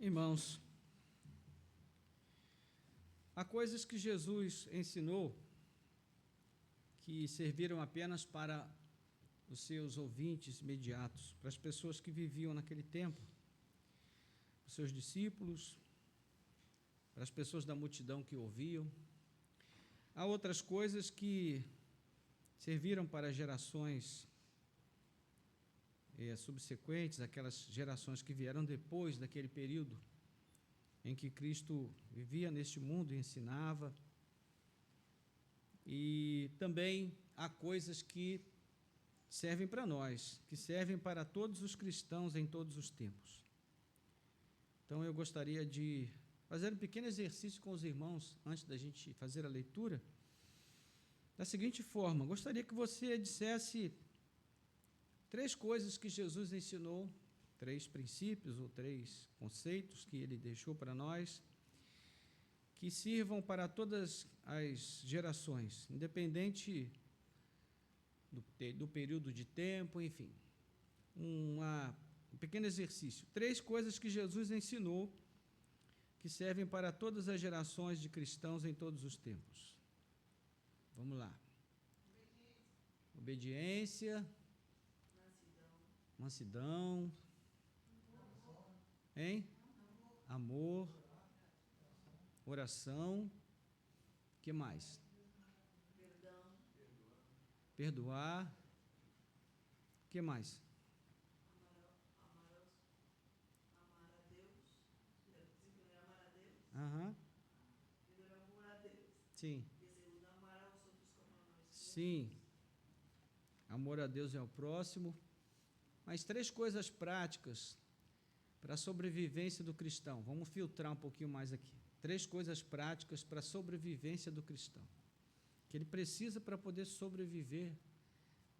Irmãos, há coisas que Jesus ensinou que serviram apenas para os seus ouvintes imediatos, para as pessoas que viviam naquele tempo, os seus discípulos, para as pessoas da multidão que ouviam. Há outras coisas que serviram para gerações subsequentes, aquelas gerações que vieram depois daquele período em que Cristo vivia neste mundo e ensinava. E também há coisas que servem para nós, que servem para todos os cristãos em todos os tempos. Então eu gostaria de fazer um pequeno exercício com os irmãos, antes da gente fazer a leitura, da seguinte forma: gostaria que você dissesse 3 coisas que Jesus ensinou, 3 princípios ou 3 conceitos que ele deixou para nós, que sirvam para todas as gerações, independente do período de tempo, enfim. Um pequeno exercício. 3 coisas que Jesus ensinou que servem para todas as gerações de cristãos em todos os tempos. Vamos lá. Obediência. Mansidão. Hein? Amor. Oração. O que mais? Perdoar. O que mais? Amar a Deus. Amar a Deus. Aham. Primeiro, amor a Deus. Sim. E segundo, amar aos outros como a nós. Sim. Amor a Deus é o próximo. Mas 3 coisas práticas para a sobrevivência do cristão. Vamos filtrar um pouquinho mais aqui. 3 coisas práticas para a sobrevivência do cristão, que ele precisa para poder sobreviver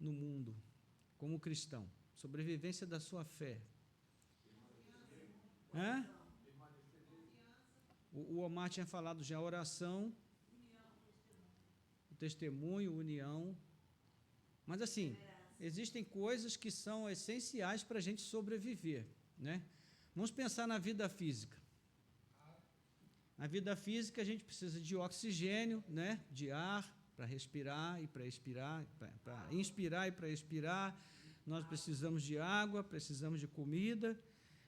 no mundo, como cristão. Sobrevivência da sua fé. Hã? O Omar tinha falado já: oração, o testemunho, união. Mas assim, existem coisas que são essenciais para a gente sobreviver, né? Vamos pensar na vida física. Na vida física a gente precisa de oxigênio, né? De ar para respirar e para expirar, para inspirar e para expirar. Nós precisamos de água, precisamos de comida.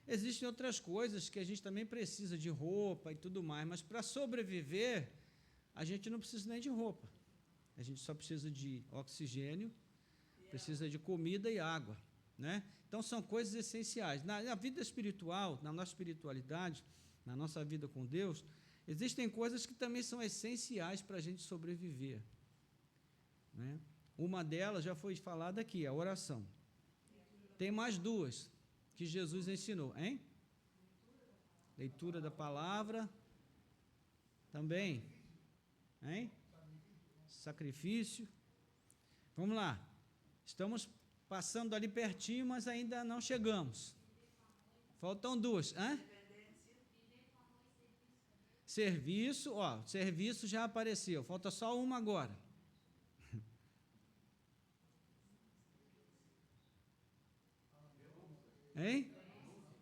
Existem outras coisas que a gente também precisa, de roupa e tudo mais, mas para sobreviver a gente não precisa nem de roupa. A gente só precisa de oxigênio, precisa de comida e água, né? Então são coisas essenciais. Na vida espiritual, na nossa espiritualidade, na nossa vida com Deus, existem coisas que também são essenciais para a gente sobreviver, né? Uma delas já foi falada aqui, a oração. Tem mais 2 que Jesus ensinou, hein? Leitura da palavra. Também, hein? Sacrifício. Vamos lá. Estamos passando ali pertinho, mas ainda não chegamos. Faltam 2. Hã? Serviço, serviço já apareceu. Falta só uma agora. Hein?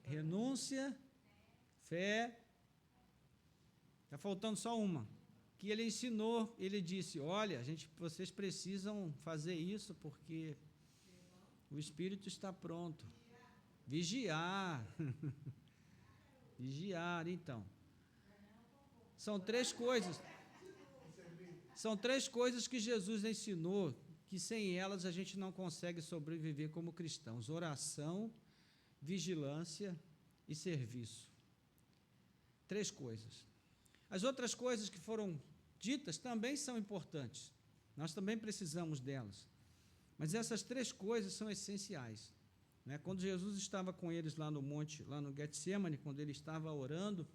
Renúncia, fé. Está faltando só uma. Que ele ensinou, ele disse: olha, vocês precisam fazer isso porque o Espírito está pronto. Vigiar. Vigiar, então. São 3 coisas. São 3 coisas que Jesus ensinou, que sem elas a gente não consegue sobreviver como cristãos: oração, vigilância e serviço. 3 coisas. As outras coisas que foram ditas também são importantes. Nós também precisamos delas. Mas essas 3 coisas são essenciais, né? Quando Jesus estava com eles lá no monte, lá no Getsemane, quando ele estava orando,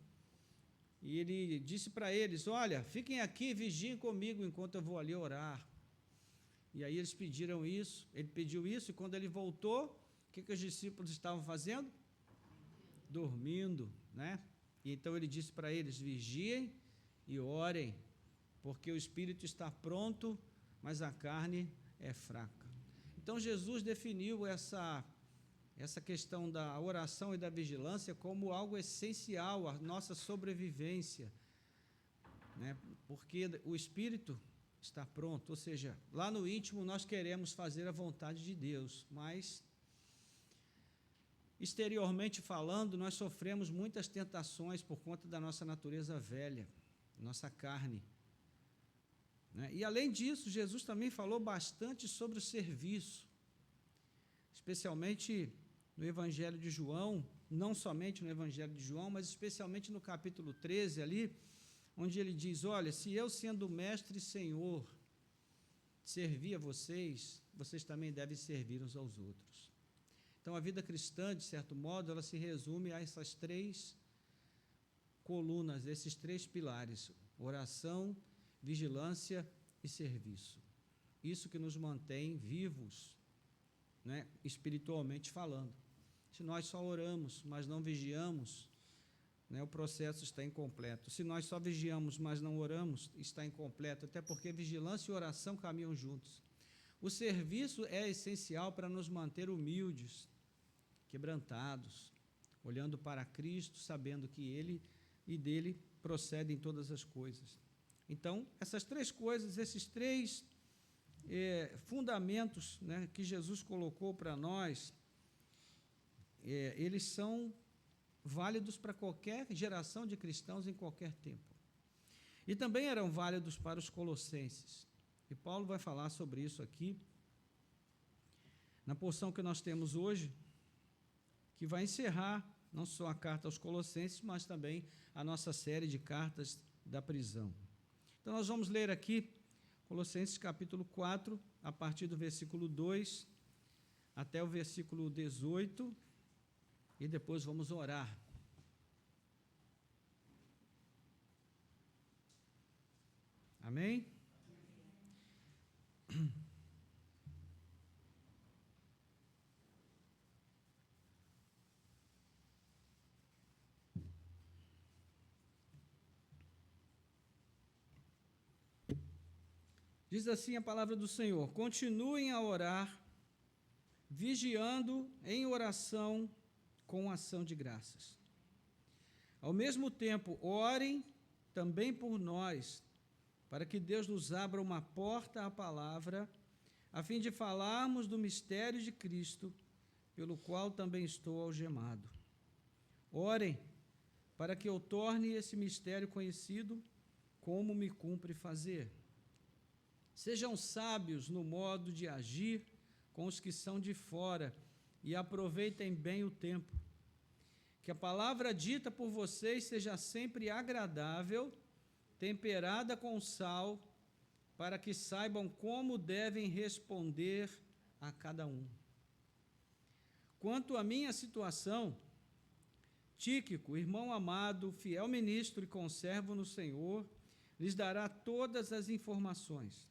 e ele disse para eles: olha, fiquem aqui e vigiem comigo enquanto eu vou ali orar. E aí eles pediram isso, ele pediu isso, e quando ele voltou, o que os discípulos estavam fazendo? Dormindo, né? E então ele disse para eles: vigiem e orem, porque o espírito está pronto, mas a carne é fraca. Então Jesus definiu essa questão da oração e da vigilância como algo essencial à nossa sobrevivência, né? Porque o espírito está pronto, ou seja, lá no íntimo nós queremos fazer a vontade de Deus, mas exteriormente falando, nós sofremos muitas tentações por conta da nossa natureza velha, nossa carne, né? E além disso, Jesus também falou bastante sobre o serviço, especialmente no Evangelho de João, não somente no Evangelho de João, mas especialmente no capítulo 13 ali, onde ele diz, olha, se eu sendo mestre e senhor servir a vocês, vocês também devem servir uns aos outros. Então a vida cristã, de certo modo, ela se resume a essas três colunas, esses três pilares, oração, vigilância e serviço. Isso que nos mantém vivos, né, espiritualmente falando. Se nós só oramos, mas não vigiamos, né, o processo está incompleto. Se nós só vigiamos, mas não oramos, está incompleto, até porque vigilância e oração caminham juntos. O serviço é essencial para nos manter humildes, quebrantados, olhando para Cristo, sabendo que Ele e dele procedem todas as coisas. Então, essas três coisas, esses três fundamentos, né, que Jesus colocou para nós, eles são válidos para qualquer geração de cristãos em qualquer tempo. E também eram válidos para os colossenses. E Paulo vai falar sobre isso aqui, na porção que nós temos hoje, que vai encerrar não só a carta aos Colossenses, mas também a nossa série de cartas da prisão. Então, nós vamos ler aqui Colossenses capítulo 4, a partir do versículo 2 até o versículo 18, e depois vamos orar. Amém? Diz assim a palavra do Senhor: continuem a orar, vigiando em oração com ação de graças. Ao mesmo tempo, orem também por nós, para que Deus nos abra uma porta à palavra, a fim de falarmos do mistério de Cristo, pelo qual também estou algemado. Orem para que eu torne esse mistério conhecido, como me cumpre fazer. Sejam sábios no modo de agir com os que são de fora e aproveitem bem o tempo. Que a palavra dita por vocês seja sempre agradável, temperada com sal, para que saibam como devem responder a cada um. Quanto à minha situação, Tíquico, irmão amado, fiel ministro e conservo no Senhor, lhes dará todas as informações.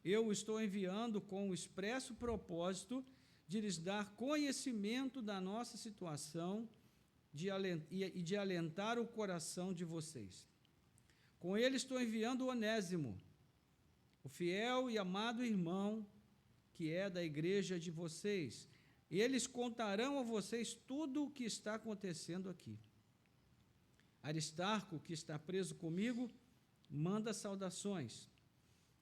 Eu o estou enviando com o expresso propósito de lhes dar conhecimento da nossa situação e de alentar o coração de vocês. Com ele estou enviando Onésimo, o fiel e amado irmão, que é da igreja de vocês. Eles contarão a vocês tudo o que está acontecendo aqui. Aristarco, que está preso comigo, manda saudações.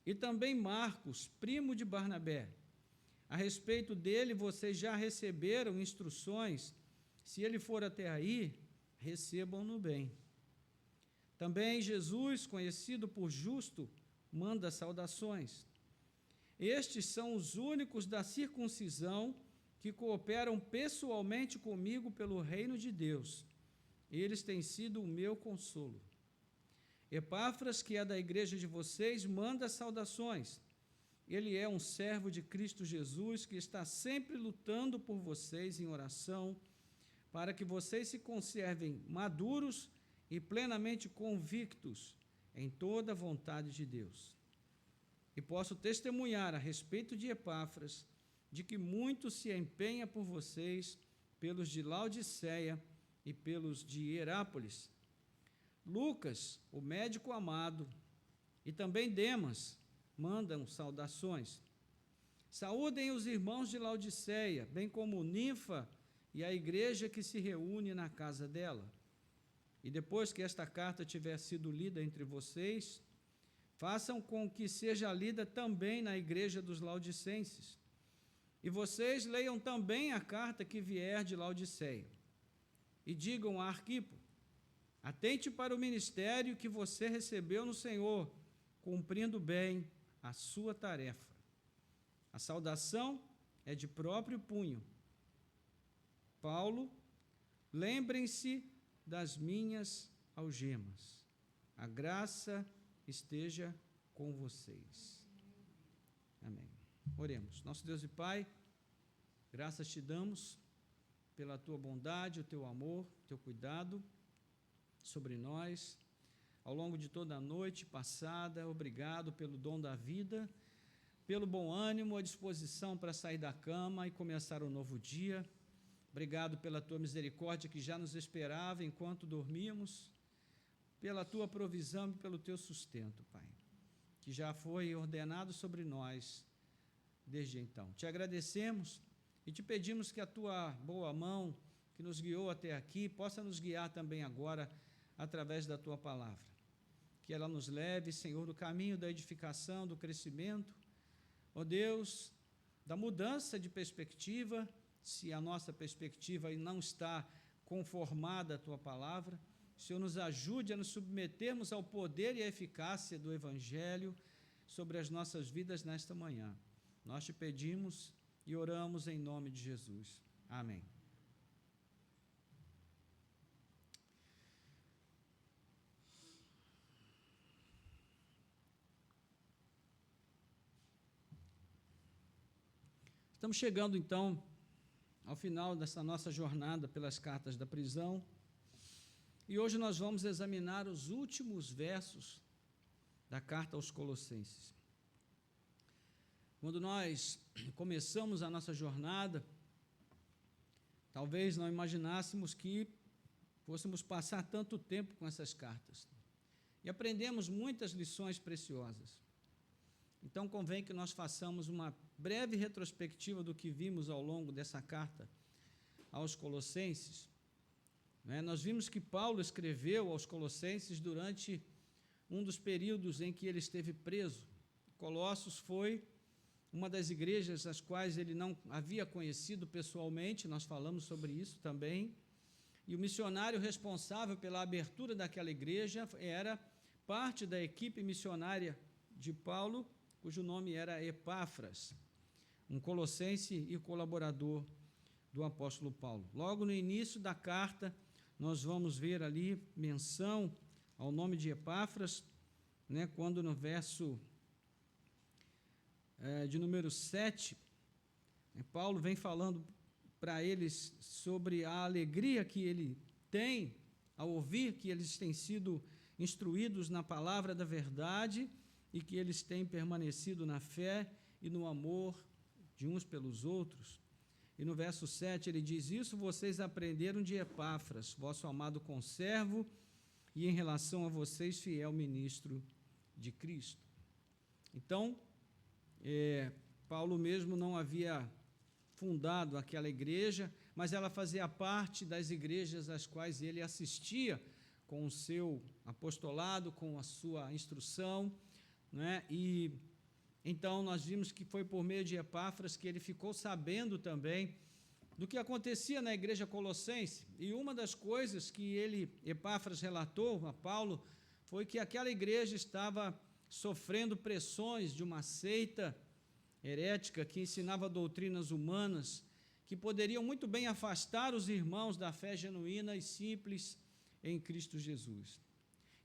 E também Marcos, primo de Barnabé. A respeito dele, vocês já receberam instruções. Se ele for até aí, recebam-no bem. Também Jesus, conhecido por justo, manda saudações. Estes são os únicos da circuncisão que cooperam pessoalmente comigo pelo reino de Deus. Eles têm sido o meu consolo. Epáfras, que é da igreja de vocês, manda saudações. Ele é um servo de Cristo Jesus, que está sempre lutando por vocês em oração, para que vocês se conservem maduros e plenamente convictos em toda a vontade de Deus. E posso testemunhar a respeito de Epáfras, de que muito se empenha por vocês, pelos de Laodiceia e pelos de Hierápolis. Lucas, o médico amado, e também Demas, mandam saudações. Saúdem os irmãos de Laodiceia, bem como Ninfa e a igreja que se reúne na casa dela. E depois que esta carta tiver sido lida entre vocês, façam com que seja lida também na igreja dos laodicenses. E vocês leiam também a carta que vier de Laodiceia. E digam a Arquipo: atente para o ministério que você recebeu no Senhor, cumprindo bem a sua tarefa. A saudação é de próprio punho. Paulo, lembrem-se das minhas algemas. A graça esteja com vocês. Amém. Oremos. Nosso Deus e Pai, graças te damos pela tua bondade, o teu amor, o teu cuidado sobre nós. Ao longo de toda a noite passada, obrigado pelo dom da vida, pelo bom ânimo, a disposição para sair da cama e começar um novo dia. Obrigado pela tua misericórdia que já nos esperava enquanto dormíamos, pela tua provisão e pelo teu sustento, Pai, que já foi ordenado sobre nós desde então. Te agradecemos e te pedimos que a tua boa mão, que nos guiou até aqui, possa nos guiar também agora através da tua palavra. Que ela nos leve, Senhor, do caminho da edificação, do crescimento, ó Deus, da mudança de perspectiva, se a nossa perspectiva não está conformada à tua palavra. O Senhor nos ajude a nos submetermos ao poder e à eficácia do Evangelho sobre as nossas vidas nesta manhã. Nós te pedimos e oramos em nome de Jesus. Amém. Estamos chegando, então, ao final dessa nossa jornada pelas cartas da prisão. E hoje nós vamos examinar os últimos versos da carta aos Colossenses. Quando nós começamos a nossa jornada, talvez não imaginássemos que fôssemos passar tanto tempo com essas cartas. E aprendemos muitas lições preciosas. Então, convém que nós façamos uma breve retrospectiva do que vimos ao longo dessa carta aos Colossenses. Nós vimos que Paulo escreveu aos Colossenses durante um dos períodos em que ele esteve preso. Colossos foi uma das igrejas as quais ele não havia conhecido pessoalmente, nós falamos sobre isso também, e o missionário responsável pela abertura daquela igreja era parte da equipe missionária de Paulo, cujo nome era Epáfras, um colossense e colaborador do apóstolo Paulo. Logo no início da carta, nós vamos ver ali menção ao nome de Epáfras, quando no verso de número 7, Paulo vem falando para eles sobre a alegria que ele tem ao ouvir que eles têm sido instruídos na palavra da verdade e que eles têm permanecido na fé e no amor de uns pelos outros. E no verso 7 ele diz: isso vocês aprenderam de Epáfras, vosso amado conservo, e em relação a vocês, fiel ministro de Cristo. Então, Paulo mesmo não havia fundado aquela igreja, mas ela fazia parte das igrejas às quais ele assistia com o seu apostolado, com a sua instrução, E então nós vimos que foi por meio de Epáfras que ele ficou sabendo também do que acontecia na igreja colossense. E uma das coisas que Epáfras relatou a Paulo foi que aquela igreja estava sofrendo pressões de uma seita herética que ensinava doutrinas humanas que poderiam muito bem afastar os irmãos da fé genuína e simples em Cristo Jesus.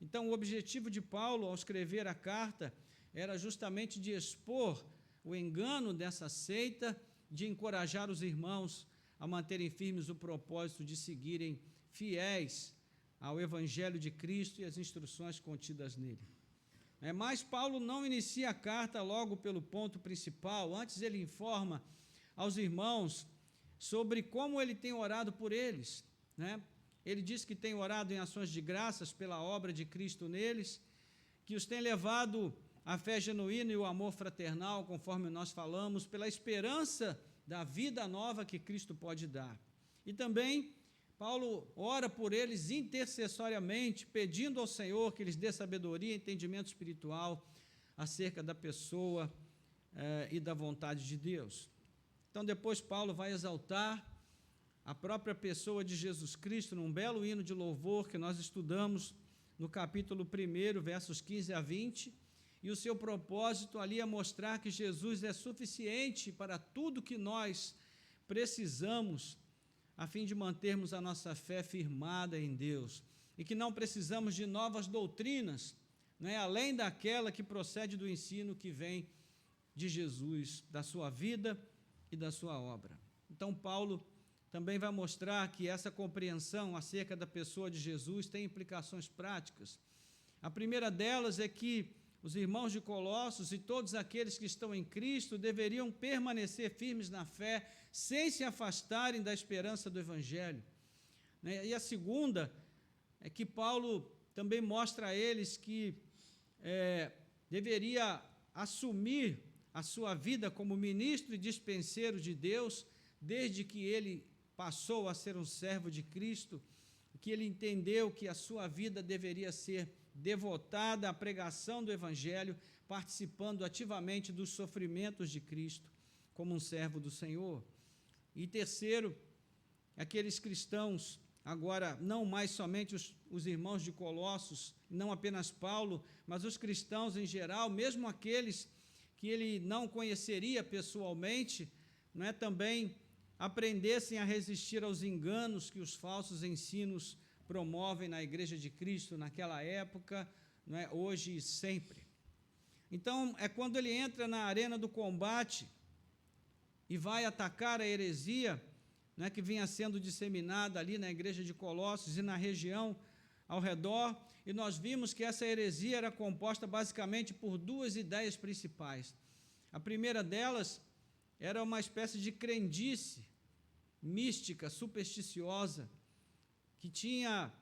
Então, o objetivo de Paulo, ao escrever a carta, era justamente de expor o engano dessa seita, de encorajar os irmãos a manterem firmes o propósito de seguirem fiéis ao Evangelho de Cristo e às instruções contidas nele. Mas Paulo não inicia a carta logo pelo ponto principal, antes ele informa aos irmãos sobre como ele tem orado por eles, Ele diz que tem orado em ações de graças pela obra de Cristo neles, que os tem levado a fé genuína e o amor fraternal, conforme nós falamos, pela esperança da vida nova que Cristo pode dar. E também Paulo ora por eles intercessoriamente, pedindo ao Senhor que lhes dê sabedoria e entendimento espiritual acerca da pessoa e da vontade de Deus. Então, depois Paulo vai exaltar a própria pessoa de Jesus Cristo num belo hino de louvor que nós estudamos no capítulo 1, versos 15 a 20, e o seu propósito ali é mostrar que Jesus é suficiente para tudo que nós precisamos a fim de mantermos a nossa fé firmada em Deus, e que não precisamos de novas doutrinas, né, além daquela que procede do ensino que vem de Jesus, da sua vida e da sua obra. Então, Paulo também vai mostrar que essa compreensão acerca da pessoa de Jesus tem implicações práticas. A primeira delas é que os irmãos de Colossos e todos aqueles que estão em Cristo deveriam permanecer firmes na fé, sem se afastarem da esperança do Evangelho. E a segunda é que Paulo também mostra a eles que deveria assumir a sua vida como ministro e dispenseiro de Deus, desde que ele passou a ser um servo de Cristo, que ele entendeu que a sua vida deveria ser devotada à pregação do Evangelho, participando ativamente dos sofrimentos de Cristo, como um servo do Senhor. E terceiro, aqueles cristãos, agora não mais somente os irmãos de Colossos, não apenas Paulo, mas os cristãos em geral, mesmo aqueles que ele não conheceria pessoalmente, também aprendessem a resistir aos enganos que os falsos ensinos promovem na Igreja de Cristo naquela época, hoje e sempre. Então, é quando ele entra na arena do combate e vai atacar a heresia, que vinha sendo disseminada ali na Igreja de Colossos e na região ao redor, e nós vimos que essa heresia era composta basicamente por duas ideias principais. A primeira delas era uma espécie de crendice mística, supersticiosa, que tinha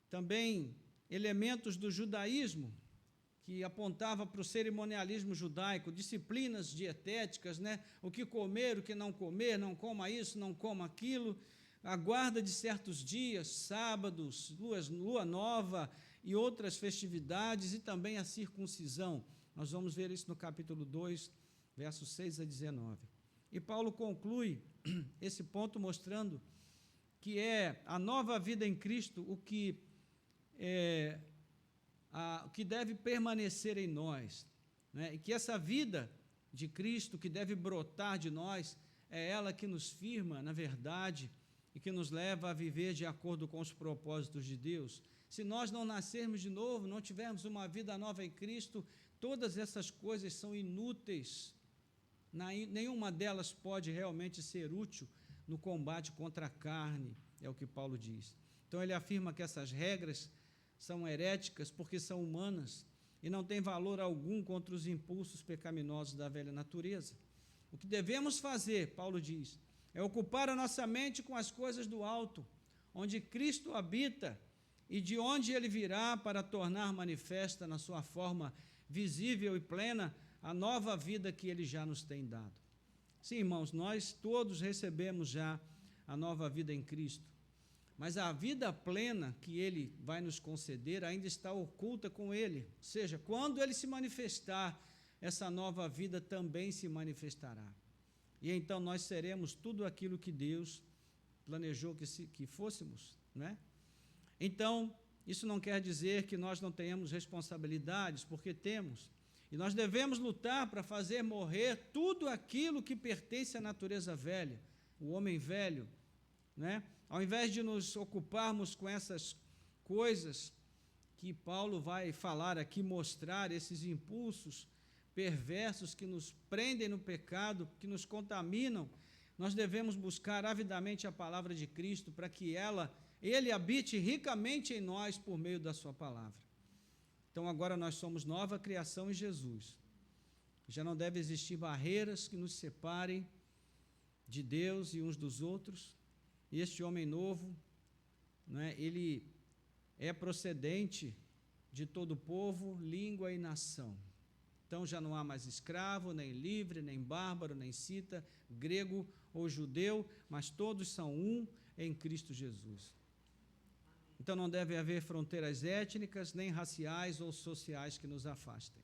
também elementos do judaísmo, que apontava para o cerimonialismo judaico, disciplinas dietéticas, o que comer, o que não comer, não coma isso, não coma aquilo, a guarda de certos dias, sábados, lua nova e outras festividades, e também a circuncisão. Nós vamos ver isso no capítulo 2, versos 6 a 19. E Paulo conclui esse ponto mostrando que é a nova vida em Cristo o que deve permanecer em nós, e que essa vida de Cristo que deve brotar de nós é ela que nos firma na verdade e que nos leva a viver de acordo com os propósitos de Deus. Se nós não nascermos de novo, não tivermos uma vida nova em Cristo, todas essas coisas são inúteis. Nenhuma delas pode realmente ser útil no combate contra a carne, é o que Paulo diz. Então ele afirma que essas regras são heréticas porque são humanas e não têm valor algum contra os impulsos pecaminosos da velha natureza. O que devemos fazer, Paulo diz, é ocupar a nossa mente com as coisas do alto, onde Cristo habita e de onde ele virá para tornar manifesta na sua forma visível e plena a nova vida que ele já nos tem dado. Sim, irmãos, nós todos recebemos já a nova vida em Cristo, mas a vida plena que ele vai nos conceder ainda está oculta com ele, ou seja, quando ele se manifestar, essa nova vida também se manifestará. E então nós seremos tudo aquilo que Deus planejou que fôssemos, Então, isso não quer dizer que nós não tenhamos responsabilidades, porque temos. E nós devemos lutar para fazer morrer tudo aquilo que pertence à natureza velha, o homem velho, Ao invés de nos ocuparmos com essas coisas que Paulo vai falar aqui, mostrar esses impulsos perversos que nos prendem no pecado, que nos contaminam, nós devemos buscar avidamente a palavra de Cristo para que ele habite ricamente em nós por meio da sua palavra. Então agora nós somos nova criação em Jesus. Já não deve existir barreiras que nos separem de Deus e uns dos outros. E este homem novo, ele é procedente de todo povo, língua e nação. Então já não há mais escravo, nem livre, nem bárbaro, nem cita, grego ou judeu, mas todos são um em Cristo Jesus. Então não deve haver fronteiras étnicas, nem raciais ou sociais que nos afastem.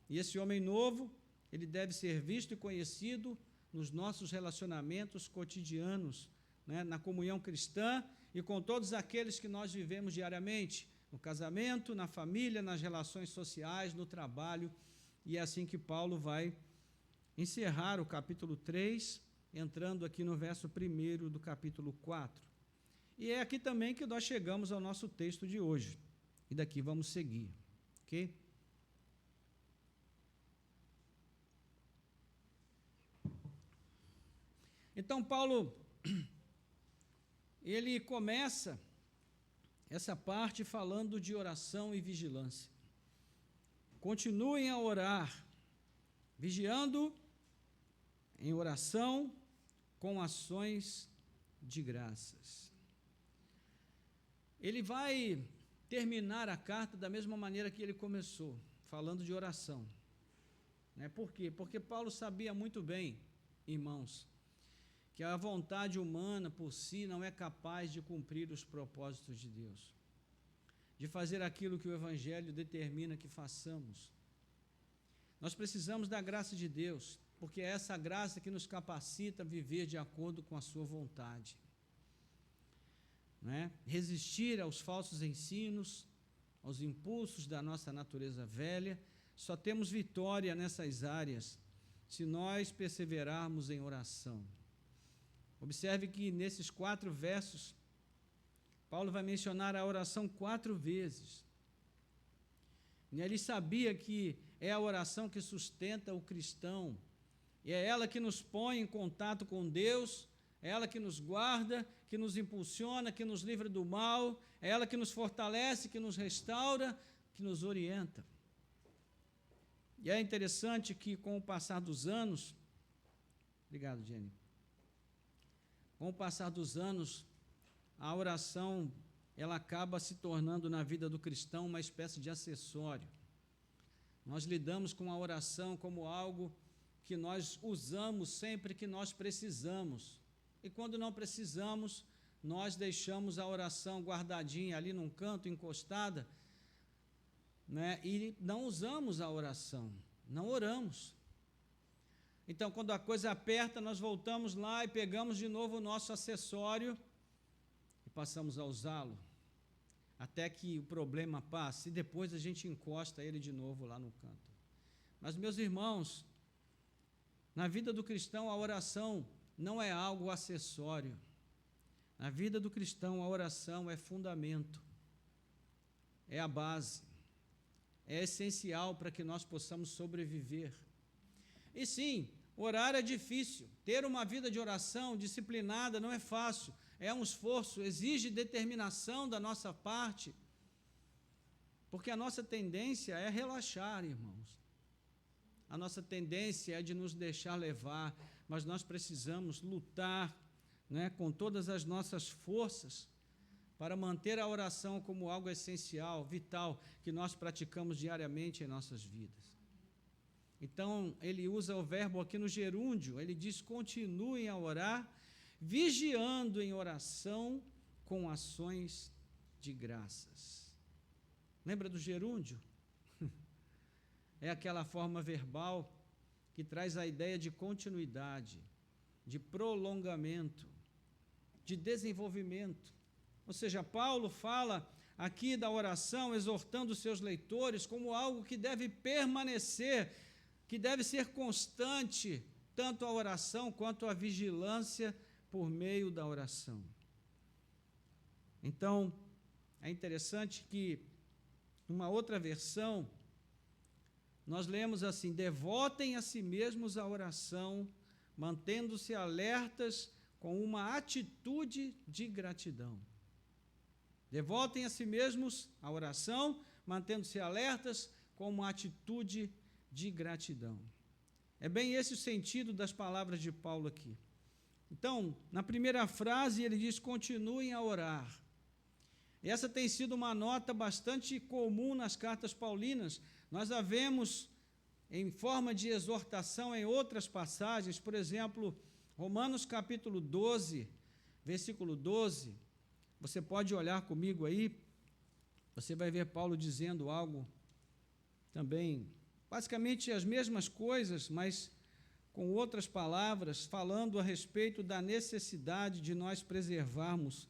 E esse homem novo, ele deve ser visto e conhecido nos nossos relacionamentos cotidianos, né, na comunhão cristã e com todos aqueles que nós vivemos diariamente, no casamento, na família, nas relações sociais, no trabalho. E é assim que Paulo vai encerrar o capítulo 3, entrando aqui no verso 1 do capítulo 4. E é aqui também que nós chegamos ao nosso texto de hoje. E daqui vamos seguir, ok? Então, Paulo, ele começa essa parte falando de oração e vigilância. Continuem a orar, vigiando em oração com ações de graças. Ele vai terminar a carta da mesma maneira que ele começou, falando de oração. Por quê? Porque Paulo sabia muito bem, irmãos, que a vontade humana por si não é capaz de cumprir os propósitos de Deus, de fazer aquilo que o Evangelho determina que façamos. Nós precisamos da graça de Deus, porque é essa graça que nos capacita a viver de acordo com a sua vontade. Resistir aos falsos ensinos, aos impulsos da nossa natureza velha. Só temos vitória nessas áreas se nós perseverarmos em oração. Observe que nesses 4 versos, Paulo vai mencionar a oração 4 vezes. E ele sabia que é a oração que sustenta o cristão, e é ela que nos põe em contato com Deus, é ela que nos guarda, que nos impulsiona, que nos livra do mal, é ela que nos fortalece, que nos restaura, que nos orienta. E é interessante que com o passar dos anos, obrigado, Jenny, com o passar dos anos, a oração, ela acaba se tornando na vida do cristão uma espécie de acessório. Nós lidamos com a oração como algo que nós usamos sempre que nós precisamos. E quando não precisamos, nós deixamos a oração guardadinha ali num canto, encostada, e não usamos a oração, não oramos. Então, quando a coisa aperta, nós voltamos lá e pegamos de novo o nosso acessório e passamos a usá-lo, até que o problema passe, e depois a gente encosta ele de novo lá no canto. Mas, meus irmãos, na vida do cristão, a oração não é algo acessório. Na vida do cristão, a oração é fundamento, é a base, é essencial para que nós possamos sobreviver. E sim, orar é difícil, ter uma vida de oração disciplinada não é fácil, é um esforço, exige determinação da nossa parte, porque a nossa tendência é relaxar, irmãos. A nossa tendência é de nos deixar levar, mas nós precisamos lutar, com todas as nossas forças para manter a oração como algo essencial, vital, que nós praticamos diariamente em nossas vidas. Então, ele usa o verbo aqui no gerúndio, ele diz: continuem a orar, vigiando em oração com ações de graças. Lembra do gerúndio? É aquela forma verbal que traz a ideia de continuidade, de prolongamento, de desenvolvimento. Ou seja, Paulo fala aqui da oração, exortando os seus leitores como algo que deve permanecer, que deve ser constante, tanto a oração quanto a vigilância por meio da oração. Então, é interessante que, numa outra versão, nós lemos assim: devotem a si mesmos à oração, mantendo-se alertas com uma atitude de gratidão. Devotem a si mesmos à oração, mantendo-se alertas com uma atitude de gratidão. É bem esse o sentido das palavras de Paulo aqui. Então, na primeira frase ele diz: continuem a orar. E essa tem sido uma nota bastante comum nas cartas paulinas. Nós a vemos em forma de exortação em outras passagens, por exemplo, Romanos capítulo 12, versículo 12, você pode olhar comigo aí, você vai ver Paulo dizendo algo também, basicamente as mesmas coisas, mas com outras palavras, falando a respeito da necessidade de nós preservarmos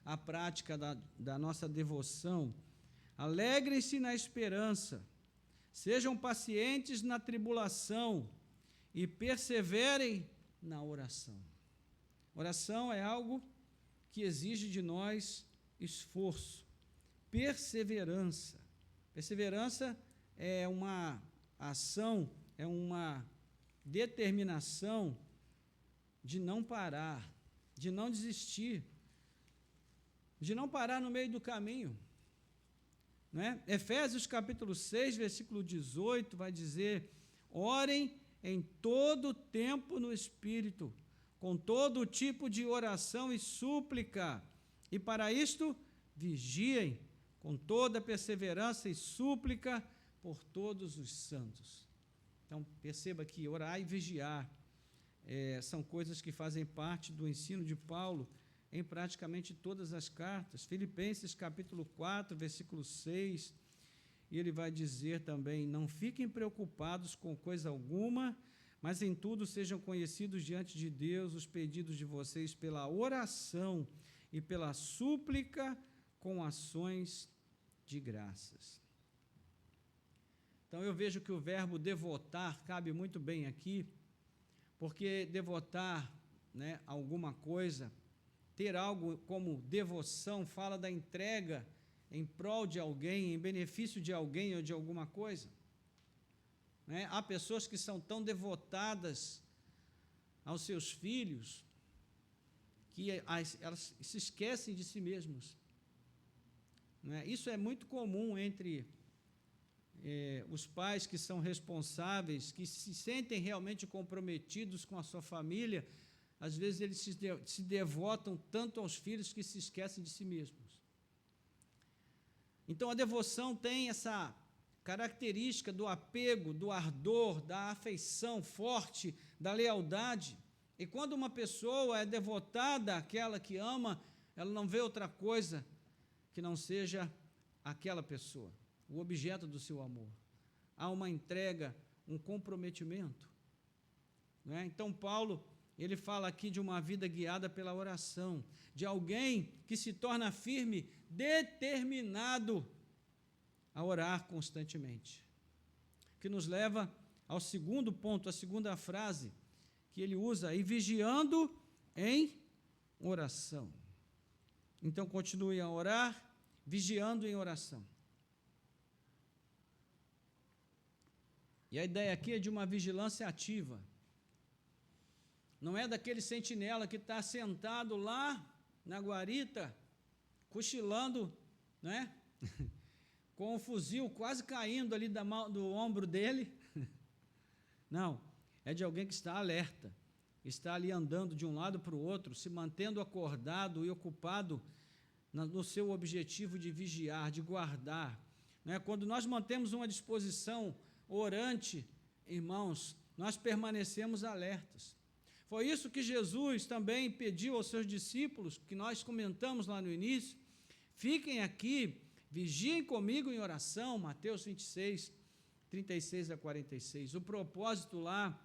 a prática da nossa devoção. Alegrem-se na esperança, sejam pacientes na tribulação e perseverem na oração. Oração é algo que exige de nós esforço, perseverança. Perseverança é uma ação, é uma determinação de não parar, de não desistir, de não parar no meio do caminho. Não é? Efésios capítulo 6, versículo 18, vai dizer: orem em todo tempo no Espírito, com todo tipo de oração e súplica, e para isto vigiem com toda perseverança e súplica por todos os santos. Então, perceba que orar e vigiar são coisas que fazem parte do ensino de Paulo em praticamente todas as cartas. Filipenses capítulo 4, versículo 6, e ele vai dizer também: não fiquem preocupados com coisa alguma, mas em tudo sejam conhecidos diante de Deus os pedidos de vocês pela oração e pela súplica com ações de graças. Então, eu vejo que o verbo devotar cabe muito bem aqui, porque devotar, né, alguma coisa, ter algo como devoção, fala da entrega em prol de alguém, em benefício de alguém ou de alguma coisa. Né? Há pessoas que são tão devotadas aos seus filhos que elas se esquecem de si mesmas. Né? Isso é muito comum entre os pais que são responsáveis, que se sentem realmente comprometidos com a sua família. Às vezes eles se devotam tanto aos filhos que se esquecem de si mesmos. Então a devoção tem essa característica do apego, do ardor, da afeição forte, da lealdade. E quando uma pessoa é devotada àquela que ama, ela não vê outra coisa que não seja aquela pessoa, o objeto do seu amor. Há uma entrega, um comprometimento. Não é? Então Paulo, ele fala aqui de uma vida guiada pela oração, de alguém que se torna firme, determinado a orar constantemente. Que nos leva ao segundo ponto, a segunda frase que ele usa, e vigiando em oração. Então continue a orar, vigiando em oração. E a ideia aqui é de uma vigilância ativa. Não é daquele sentinela que está sentado lá na guarita, cochilando, né? Com o fuzil quase caindo ali do ombro dele. Não, é de alguém que está alerta, está ali andando de um lado para o outro, se mantendo acordado e ocupado no seu objetivo de vigiar, de guardar. Né? Quando nós mantemos uma disposição orante, irmãos, nós permanecemos alertas. Foi isso que Jesus também pediu aos seus discípulos, que nós comentamos lá no início: fiquem aqui, vigiem comigo em oração, Mateus 26, 36 a 46. O propósito lá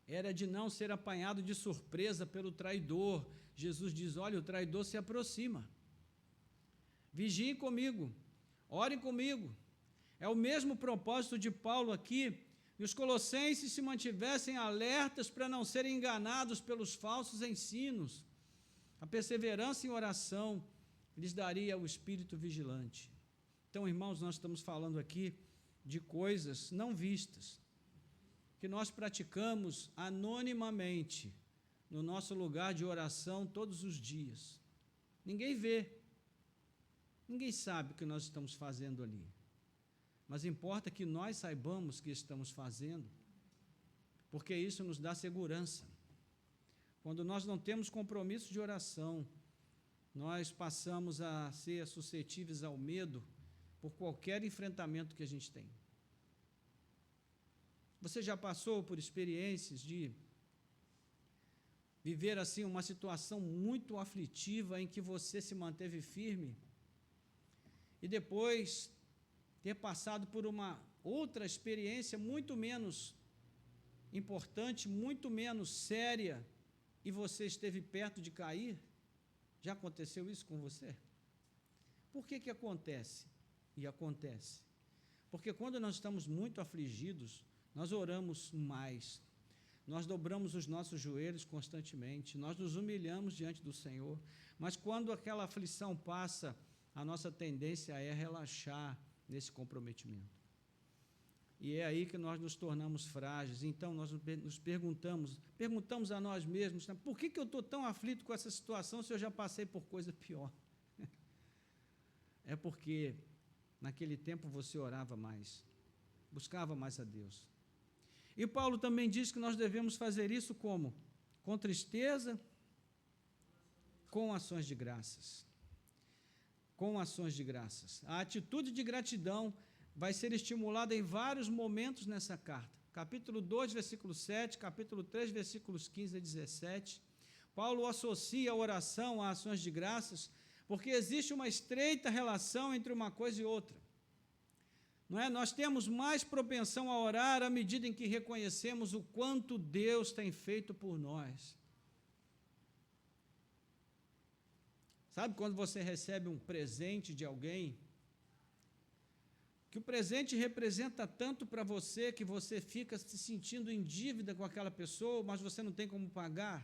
era de não ser apanhado de surpresa pelo traidor. Jesus diz: olha, o traidor se aproxima. Vigiem comigo, orem comigo. É o mesmo propósito de Paulo aqui, e os colossenses se mantivessem alertas para não serem enganados pelos falsos ensinos. A perseverança em oração lhes daria o espírito vigilante. Então, irmãos, nós estamos falando aqui de coisas não vistas, que nós praticamos anonimamente no nosso lugar de oração todos os dias. Ninguém vê, ninguém sabe o que nós estamos fazendo ali. Mas importa que nós saibamos o que estamos fazendo, porque isso nos dá segurança. Quando nós não temos compromisso de oração, nós passamos a ser suscetíveis ao medo por qualquer enfrentamento que a gente tem. Você já passou por experiências de viver assim uma situação muito aflitiva em que você se manteve firme e depois ter passado por uma outra experiência muito menos importante, muito menos séria, e você esteve perto de cair? Já aconteceu isso com você? Por que que acontece? E acontece. Porque quando nós estamos muito afligidos, nós oramos mais, nós dobramos os nossos joelhos constantemente, nós nos humilhamos diante do Senhor, mas quando aquela aflição passa, a nossa tendência é relaxar nesse comprometimento. E é aí que nós nos tornamos frágeis. Então, nós nos perguntamos a nós mesmos, por que eu estou tão aflito com essa situação se eu já passei por coisa pior? É porque naquele tempo você orava mais, buscava mais a Deus. E Paulo também diz que nós devemos fazer isso como? Com tristeza, com ações de graças. Com ações de graças. A atitude de gratidão vai ser estimulada em vários momentos nessa carta. Capítulo 2, versículo 7, capítulo 3, versículos 15 a 17. Paulo associa a oração a ações de graças, porque existe uma estreita relação entre uma coisa e outra. Não é? Nós temos mais propensão a orar à medida em que reconhecemos o quanto Deus tem feito por nós. Sabe quando você recebe um presente de alguém, que o presente representa tanto para você que você fica se sentindo em dívida com aquela pessoa, mas você não tem como pagar?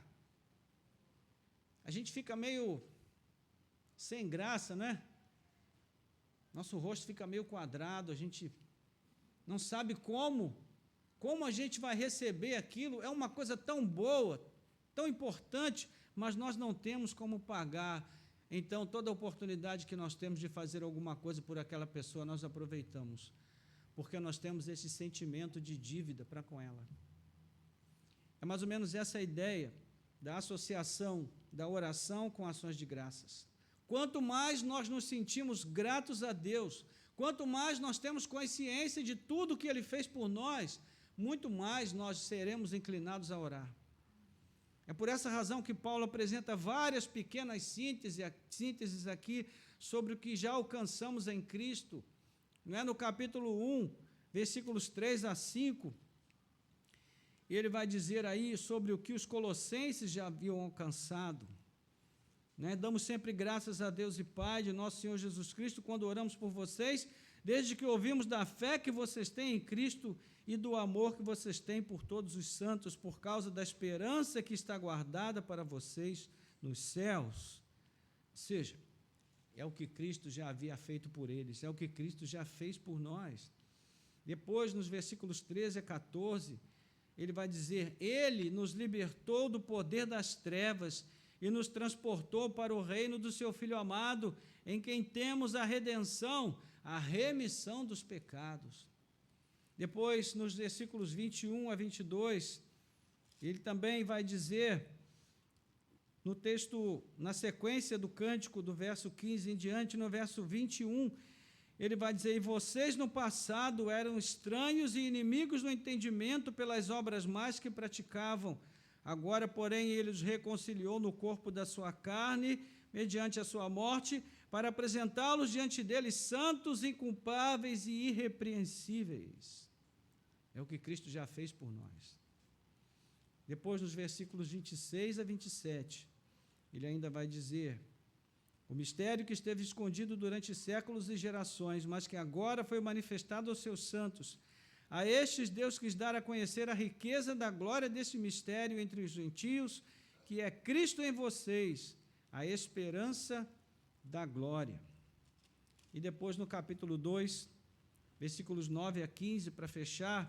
A gente fica meio sem graça, né? Nosso rosto fica meio quadrado, a gente não sabe como a gente vai receber aquilo. É uma coisa tão boa, tão importante, mas nós não temos como pagar. Então, toda oportunidade que nós temos de fazer alguma coisa por aquela pessoa, nós aproveitamos, porque nós temos esse sentimento de dívida para com ela. É mais ou menos essa a ideia da associação da oração com ações de graças. Quanto mais nós nos sentimos gratos a Deus, quanto mais nós temos consciência de tudo que Ele fez por nós, muito mais nós seremos inclinados a orar. É por essa razão que Paulo apresenta várias pequenas sínteses aqui sobre o que já alcançamos em Cristo. Não é? No capítulo 1, versículos 3 a 5, ele vai dizer aí sobre o que os colossenses já haviam alcançado. Né? Damos sempre graças a Deus e Pai de nosso Senhor Jesus Cristo quando oramos por vocês, desde que ouvimos da fé que vocês têm em Cristo e do amor que vocês têm por todos os santos, por causa da esperança que está guardada para vocês nos céus. Ou seja, é o que Cristo já havia feito por eles, é o que Cristo já fez por nós. Depois, nos versículos 13 a 14, ele vai dizer: Ele nos libertou do poder das trevas e nos transportou para o reino do seu Filho amado, em quem temos a redenção, a remissão dos pecados. Depois, nos versículos 21 a 22, ele também vai dizer, no texto, na sequência do cântico, do verso 15 em diante, no verso 21, ele vai dizer: E vocês no passado eram estranhos e inimigos no entendimento pelas obras más que praticavam. Agora, porém, ele os reconciliou no corpo da sua carne, mediante a sua morte, para apresentá-los diante dele santos, inculpáveis e irrepreensíveis. É o que Cristo já fez por nós. Depois, nos versículos 26 a 27, ele ainda vai dizer: O mistério que esteve escondido durante séculos e gerações, mas que agora foi manifestado aos seus santos. A estes Deus quis dar a conhecer a riqueza da glória desse mistério entre os gentios, que é Cristo em vocês, a esperança da glória. E depois, no capítulo 2, versículos 9 a 15, para fechar,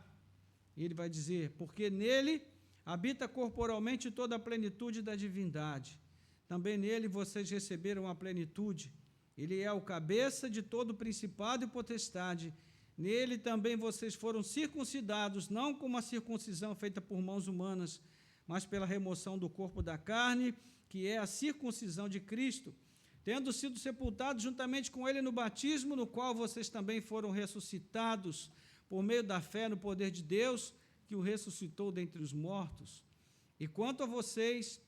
ele vai dizer: Porque nele habita corporalmente toda a plenitude da divindade. Também nele vocês receberam a plenitude. Ele é o cabeça de todo principado e potestade. Nele também vocês foram circuncidados, não com uma circuncisão feita por mãos humanas, mas pela remoção do corpo da carne, que é a circuncisão de Cristo, tendo sido sepultados juntamente com ele no batismo, no qual vocês também foram ressuscitados por meio da fé no poder de Deus, que o ressuscitou dentre os mortos, e quando vocês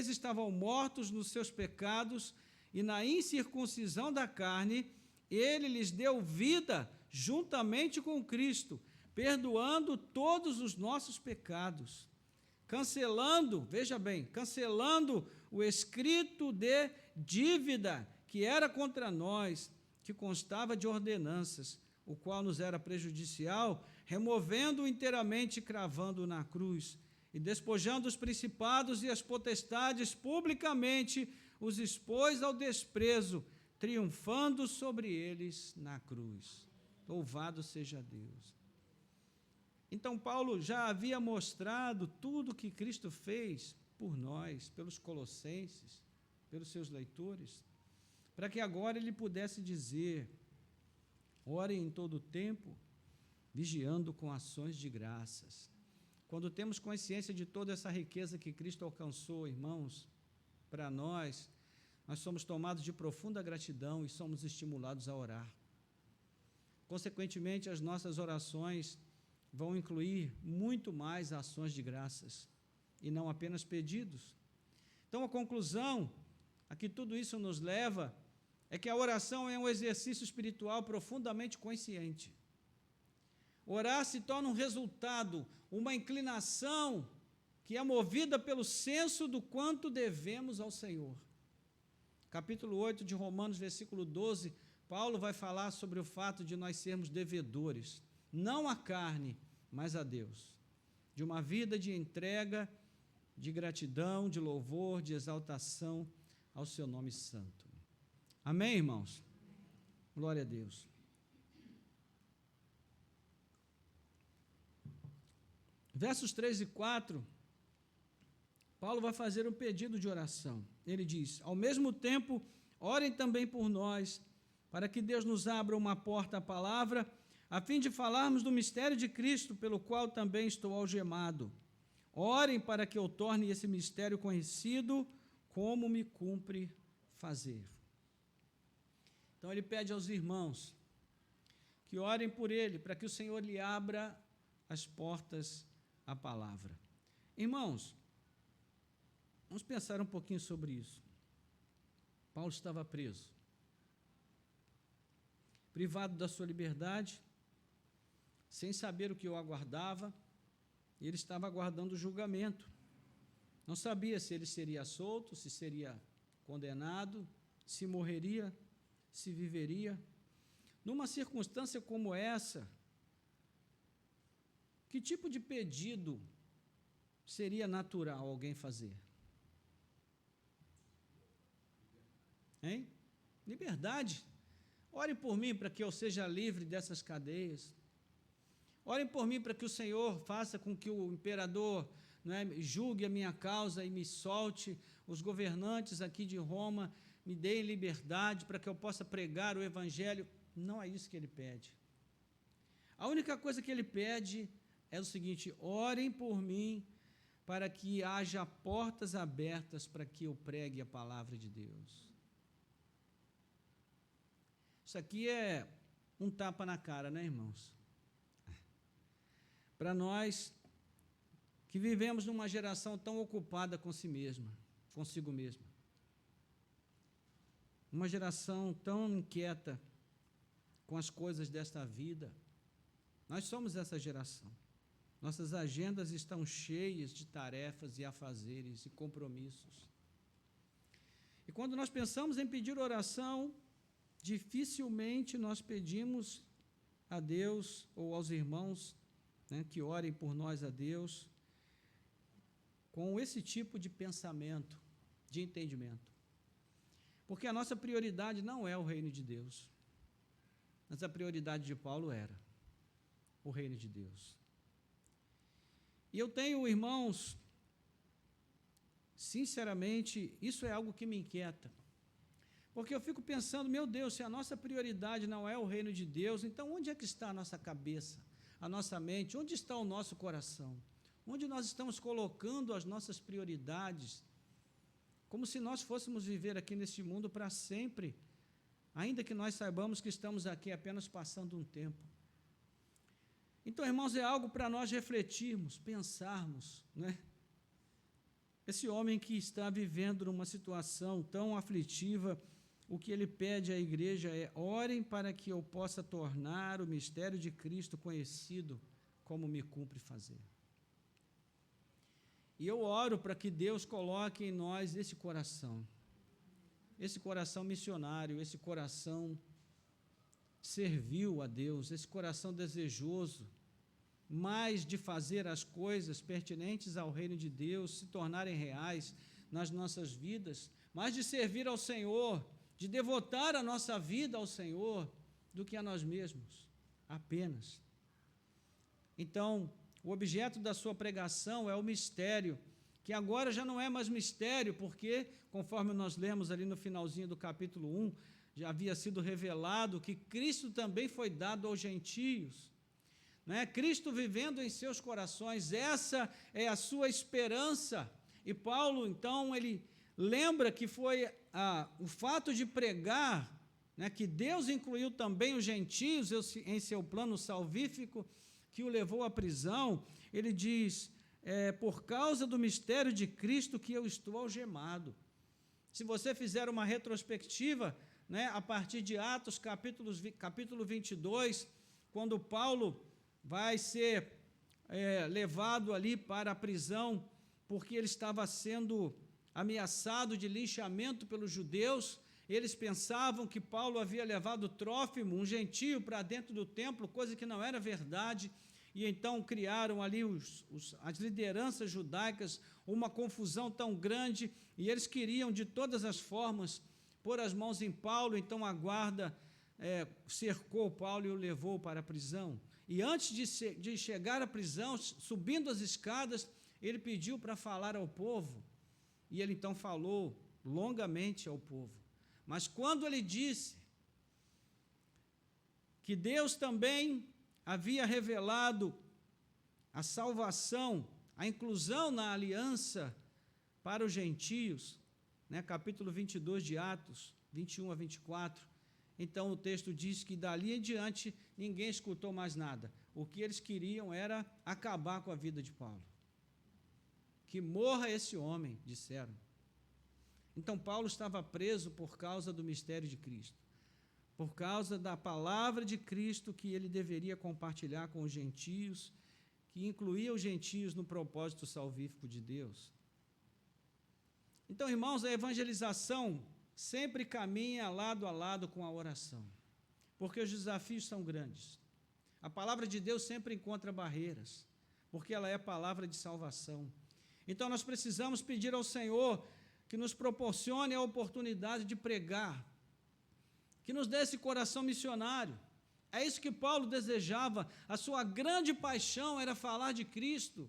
estavam mortos nos seus pecados e na incircuncisão da carne, ele lhes deu vida juntamente com Cristo, perdoando todos os nossos pecados, cancelando o escrito de dívida que era contra nós, que constava de ordenanças, o qual nos era prejudicial, removendo-o inteiramente e cravando-o na cruz, e despojando os principados e as potestades publicamente, os expôs ao desprezo, triunfando sobre eles na cruz. Louvado seja Deus. Então, Paulo já havia mostrado tudo o que Cristo fez por nós, pelos colossenses, pelos seus leitores, para que agora ele pudesse dizer: orem em todo o tempo, vigiando com ações de graças. Quando temos consciência de toda essa riqueza que Cristo alcançou, irmãos, para nós somos tomados de profunda gratidão e somos estimulados a orar. Consequentemente, as nossas orações vão incluir muito mais ações de graças e não apenas pedidos. Então, a conclusão a que tudo isso nos leva é que a oração é um exercício espiritual profundamente consciente. Orar se torna um resultado, uma inclinação que é movida pelo senso do quanto devemos ao Senhor. Capítulo 8 de Romanos, versículo 12, Paulo vai falar sobre o fato de nós sermos devedores, não à carne, mas a Deus, de uma vida de entrega, de gratidão, de louvor, de exaltação ao seu nome santo. Amém, irmãos? Glória a Deus. Versos 3 e 4, Paulo vai fazer um pedido de oração. Ele diz: ao mesmo tempo, orem também por nós, para que Deus nos abra uma porta à palavra, a fim de falarmos do mistério de Cristo, pelo qual também estou algemado. Orem para que eu torne esse mistério conhecido, como me cumpre fazer. Então ele pede aos irmãos que orem por ele, para que o Senhor lhe abra as portas à palavra. Irmãos, vamos pensar um pouquinho sobre isso. Paulo estava preso, privado da sua liberdade, sem saber o que o aguardava, e ele estava aguardando o julgamento. Não sabia se ele seria solto, se seria condenado, se morreria, se viveria. Numa circunstância como essa, que tipo de pedido seria natural alguém fazer? Hein? Liberdade. Orem por mim para que eu seja livre dessas cadeias. Orem por mim para que o Senhor faça com que o imperador julgue a minha causa e me solte. Os governantes aqui de Roma me deem liberdade para que eu possa pregar o evangelho. Não é isso que ele pede. A única coisa que ele pede é o seguinte: orem por mim para que haja portas abertas para que eu pregue a palavra de Deus. Isso aqui é um tapa na cara, né, irmãos? Para nós que vivemos numa geração tão ocupada consigo mesma. Uma geração tão inquieta com as coisas desta vida. Nós somos essa geração. Nossas agendas estão cheias de tarefas e afazeres e compromissos. E quando nós pensamos em pedir oração, dificilmente nós pedimos a Deus ou aos irmãos que orem por nós a Deus com esse tipo de pensamento, de entendimento. Porque a nossa prioridade não é o reino de Deus, mas a prioridade de Paulo era o reino de Deus. E eu tenho, irmãos, sinceramente, isso é algo que me inquieta. Porque eu fico pensando, meu Deus, se a nossa prioridade não é o reino de Deus, então onde é que está a nossa cabeça, a nossa mente, onde está o nosso coração? Onde nós estamos colocando as nossas prioridades? Como se nós fôssemos viver aqui neste mundo para sempre, ainda que nós saibamos que estamos aqui apenas passando um tempo. Então, irmãos, é algo para nós refletirmos, pensarmos, né? Esse homem que está vivendo numa situação tão aflitiva, o que ele pede à igreja é: orem para que eu possa tornar o mistério de Cristo conhecido, como me cumpre fazer. E eu oro para que Deus coloque em nós esse coração missionário, esse coração servil a Deus, esse coração desejoso, mais de fazer as coisas pertinentes ao reino de Deus se tornarem reais nas nossas vidas, mais de servir ao Senhor, de devotar a nossa vida ao Senhor, do que a nós mesmos, apenas. Então, o objeto da sua pregação é o mistério, que agora já não é mais mistério, porque, conforme nós lemos ali no finalzinho do capítulo 1, já havia sido revelado que Cristo também foi dado aos gentios, né? Cristo vivendo em seus corações, essa é a sua esperança. E Paulo, então, ele lembra que foi o fato de pregar, né, que Deus incluiu também os gentios em seu plano salvífico, que o levou à prisão. Ele diz: por causa do mistério de Cristo que eu estou algemado. Se você fizer uma retrospectiva, né, a partir de Atos, capítulo 22, quando Paulo vai ser levado ali para a prisão, porque ele estava sendo ameaçado de linchamento pelos judeus. Eles pensavam que Paulo havia levado Trófimo, um gentio, para dentro do templo, coisa que não era verdade, e então criaram ali as lideranças judaicas uma confusão tão grande, e eles queriam de todas as formas pôr as mãos em Paulo. Então a guarda cercou Paulo e o levou para a prisão. E antes de chegar à prisão, subindo as escadas, ele pediu para falar ao povo, e ele então falou longamente ao povo. Mas quando ele disse que Deus também havia revelado a salvação, a inclusão na aliança para os gentios, né, capítulo 22 de Atos, 21 a 24, então o texto diz que dali em diante ninguém escutou mais nada. O que eles queriam era acabar com a vida de Paulo. Que morra esse homem, disseram. Então Paulo estava preso por causa do mistério de Cristo, por causa da palavra de Cristo que ele deveria compartilhar com os gentios, que incluía os gentios no propósito salvífico de Deus. Então, irmãos, a evangelização sempre caminha lado a lado com a oração, porque os desafios são grandes. A palavra de Deus sempre encontra barreiras, porque ela é palavra de salvação. Então, nós precisamos pedir ao Senhor que nos proporcione a oportunidade de pregar, que nos dê esse coração missionário. É isso que Paulo desejava, a sua grande paixão era falar de Cristo,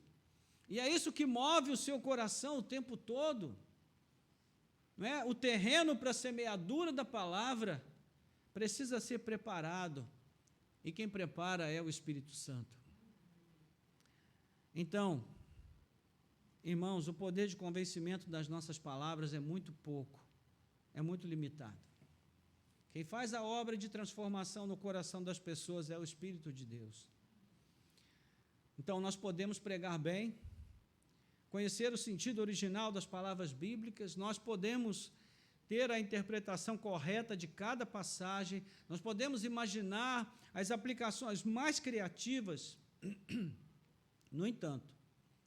e é isso que move o seu coração o tempo todo. Não é? O terreno para a semeadura da palavra precisa ser preparado, e quem prepara é o Espírito Santo. Então, irmãos, o poder de convencimento das nossas palavras é muito pouco, é muito limitado. Quem faz a obra de transformação no coração das pessoas é o Espírito de Deus. Então, nós podemos pregar bem, conhecer o sentido original das palavras bíblicas, nós podemos ter a interpretação correta de cada passagem, nós podemos imaginar as aplicações mais criativas. No entanto,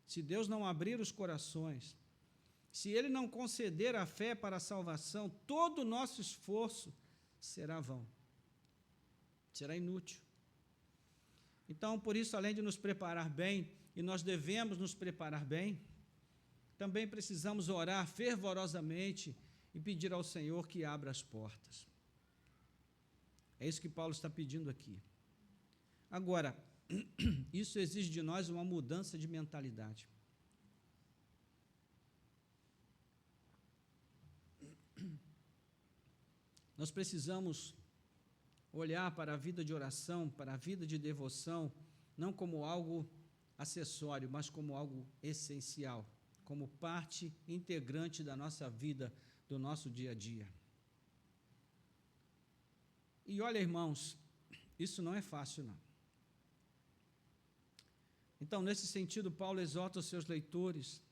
se Deus não abrir os corações, se Ele não conceder a fé para a salvação, todo o nosso esforço será vão, será inútil. Então, por isso, além de nos preparar bem, e nós devemos nos preparar bem, também precisamos orar fervorosamente e pedir ao Senhor que abra as portas. É isso que Paulo está pedindo aqui. Agora, isso exige de nós uma mudança de mentalidade. Nós precisamos olhar para a vida de oração, para a vida de devoção, não como algo acessório, mas como algo essencial, como parte integrante da nossa vida, do nosso dia a dia. E olha, irmãos, isso não é fácil, não. Então, nesse sentido, Paulo exorta os seus leitores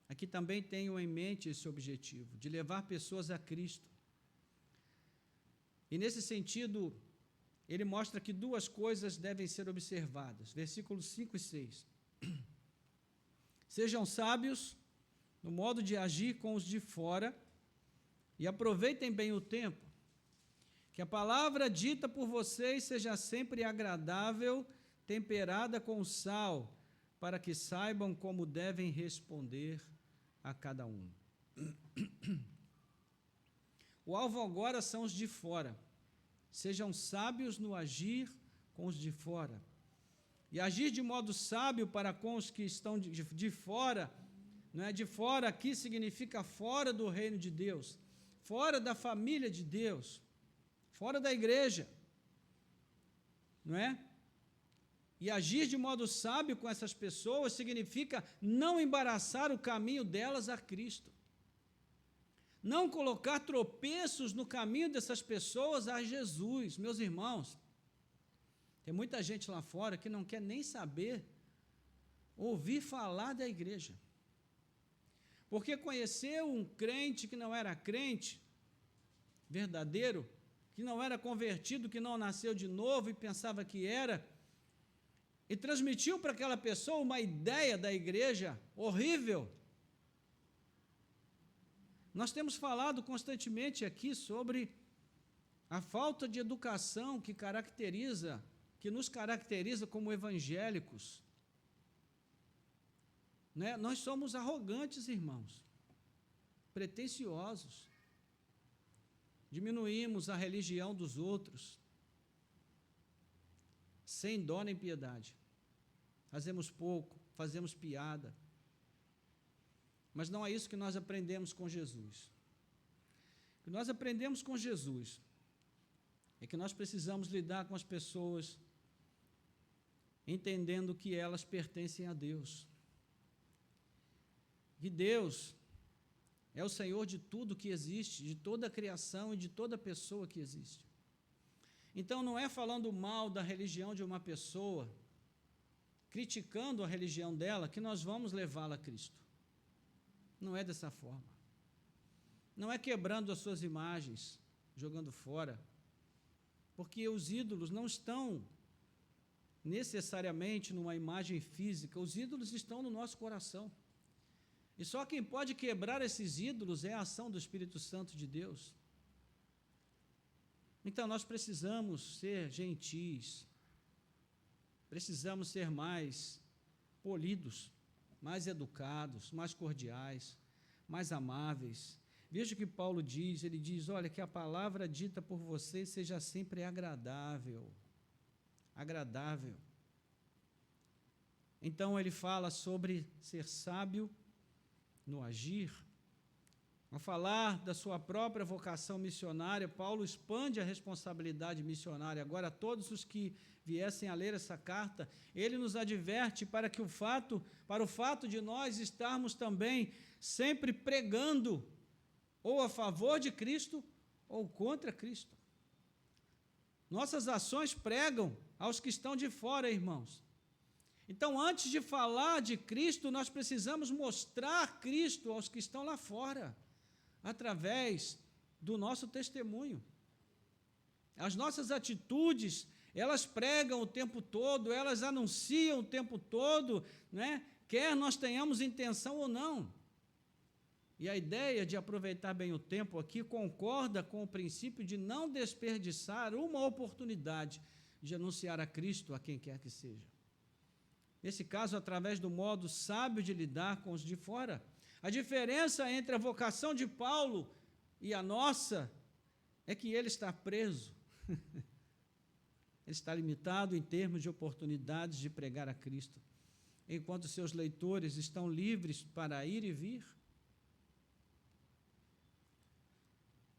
a que também tenham em mente esse objetivo, de levar pessoas a Cristo. E, nesse sentido, ele mostra que duas coisas devem ser observadas. Versículos 5 e 6. Sejam sábios no modo de agir com os de fora e aproveitem bem o tempo. Que a palavra dita por vocês seja sempre agradável, temperada com sal, para que saibam como devem responder a cada um. O alvo agora são os de fora. Sejam sábios no agir com os de fora. E agir de modo sábio para com os que estão de fora, não é? De fora aqui significa fora do reino de Deus, fora da família de Deus, fora da igreja, não é? E agir de modo sábio com essas pessoas significa não embaraçar o caminho delas a Cristo. Não colocar tropeços no caminho dessas pessoas a Jesus. Meus irmãos, tem muita gente lá fora que não quer nem saber, ouvir falar da igreja. Porque conheceu um crente que não era crente, verdadeiro, que não era convertido, que não nasceu de novo e pensava que era, e transmitiu para aquela pessoa uma ideia da igreja horrível. Nós temos falado constantemente aqui sobre a falta de educação que nos caracteriza como evangélicos. Né? Nós somos arrogantes, irmãos, pretensiosos. Diminuímos a religião dos outros, sem dó nem piedade. Fazemos pouco, fazemos piada. Mas não é isso que nós aprendemos com Jesus. O que nós aprendemos com Jesus é que nós precisamos lidar com as pessoas entendendo que elas pertencem a Deus. Que Deus é o Senhor de tudo que existe, de toda a criação e de toda pessoa que existe. Então, não é falando mal da religião de uma pessoa, criticando a religião dela, que nós vamos levá-la a Cristo. Não é dessa forma. Não é quebrando as suas imagens, jogando fora, porque os ídolos não estão necessariamente numa imagem física, os ídolos estão no nosso coração. E só quem pode quebrar esses ídolos é a ação do Espírito Santo de Deus. Então, nós precisamos ser gentis, precisamos ser mais polidos, mais educados, mais cordiais, mais amáveis. Veja o que Paulo diz, ele diz, olha, que a palavra dita por vocês seja sempre agradável. Agradável. Então, ele fala sobre ser sábio no agir. Ao falar da sua própria vocação missionária, Paulo expande a responsabilidade missionária. Agora, todos os que viessem a ler essa carta, ele nos adverte para o fato de nós estarmos também sempre pregando ou a favor de Cristo ou contra Cristo. Nossas ações pregam aos que estão de fora, irmãos. Então, antes de falar de Cristo, nós precisamos mostrar Cristo aos que estão lá fora, através do nosso testemunho. As nossas atitudes, elas pregam o tempo todo, elas anunciam o tempo todo, né? Quer nós tenhamos intenção ou não. E a ideia de aproveitar bem o tempo aqui concorda com o princípio de não desperdiçar uma oportunidade de anunciar a Cristo a quem quer que seja. Nesse caso, através do modo sábio de lidar com os de fora. A diferença entre a vocação de Paulo e a nossa é que ele está preso. Ele está limitado em termos de oportunidades de pregar a Cristo, enquanto seus leitores estão livres para ir e vir.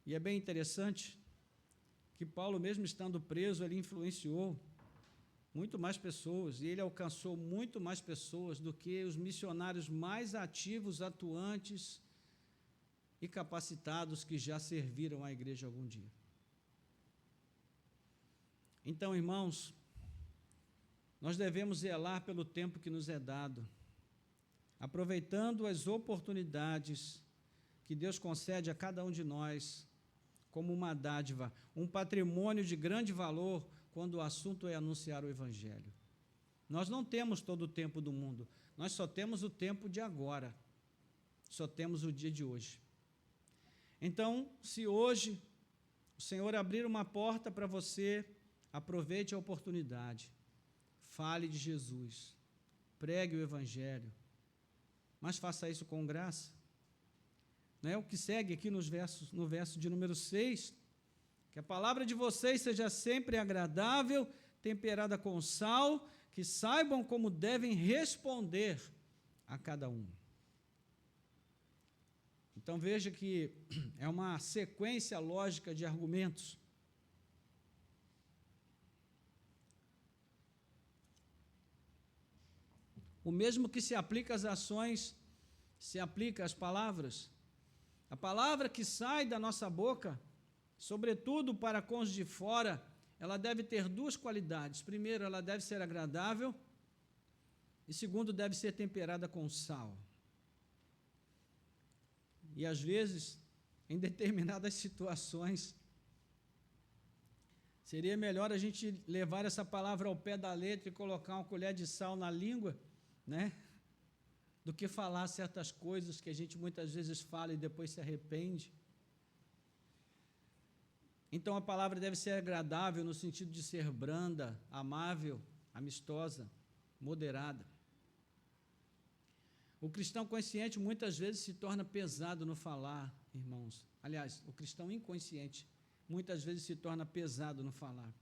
E é bem interessante que Paulo, mesmo estando preso, ele influenciou muito mais pessoas, e ele alcançou muito mais pessoas do que os missionários mais ativos, atuantes e capacitados que já serviram à igreja algum dia. Então, irmãos, nós devemos zelar pelo tempo que nos é dado, aproveitando as oportunidades que Deus concede a cada um de nós como uma dádiva, um patrimônio de grande valor quando o assunto é anunciar o Evangelho. Nós não temos todo o tempo do mundo, nós só temos o tempo de agora, só temos o dia de hoje. Então, se hoje o Senhor abrir uma porta para você, aproveite a oportunidade, fale de Jesus, pregue o Evangelho, mas faça isso com graça. Não é o que segue aqui no verso de número 6, que a palavra de vocês seja sempre agradável, temperada com sal, que saibam como devem responder a cada um. Então veja que é uma sequência lógica de argumentos. O mesmo que se aplica às ações, se aplica às palavras. A palavra que sai da nossa boca, sobretudo para com os de fora, ela deve ter duas qualidades. Primeiro, ela deve ser agradável, e segundo, deve ser temperada com sal. E às vezes, em determinadas situações, seria melhor a gente levar essa palavra ao pé da letra e colocar uma colher de sal na língua, né? Do que falar certas coisas que a gente muitas vezes fala e depois se arrepende. Então a palavra deve ser agradável no sentido de ser branda, amável, amistosa, moderada. O cristão consciente muitas vezes se torna pesado no falar, irmãos. Aliás, o cristão inconsciente muitas vezes se torna pesado no falar.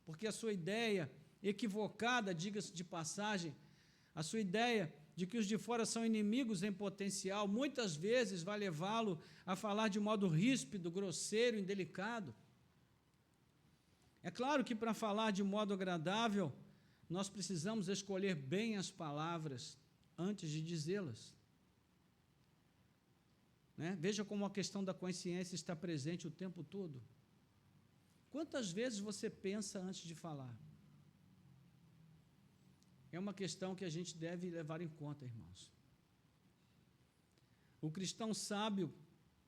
Porque a sua ideia equivocada, diga-se de passagem, a sua ideia de que os de fora são inimigos em potencial, muitas vezes vai levá-lo a falar de modo ríspido, grosseiro, indelicado. É claro que para falar de modo agradável, nós precisamos escolher bem as palavras antes de dizê-las. Né? Veja como a questão da consciência está presente o tempo todo. Quantas vezes você pensa antes de falar? É uma questão que a gente deve levar em conta, irmãos. O cristão sábio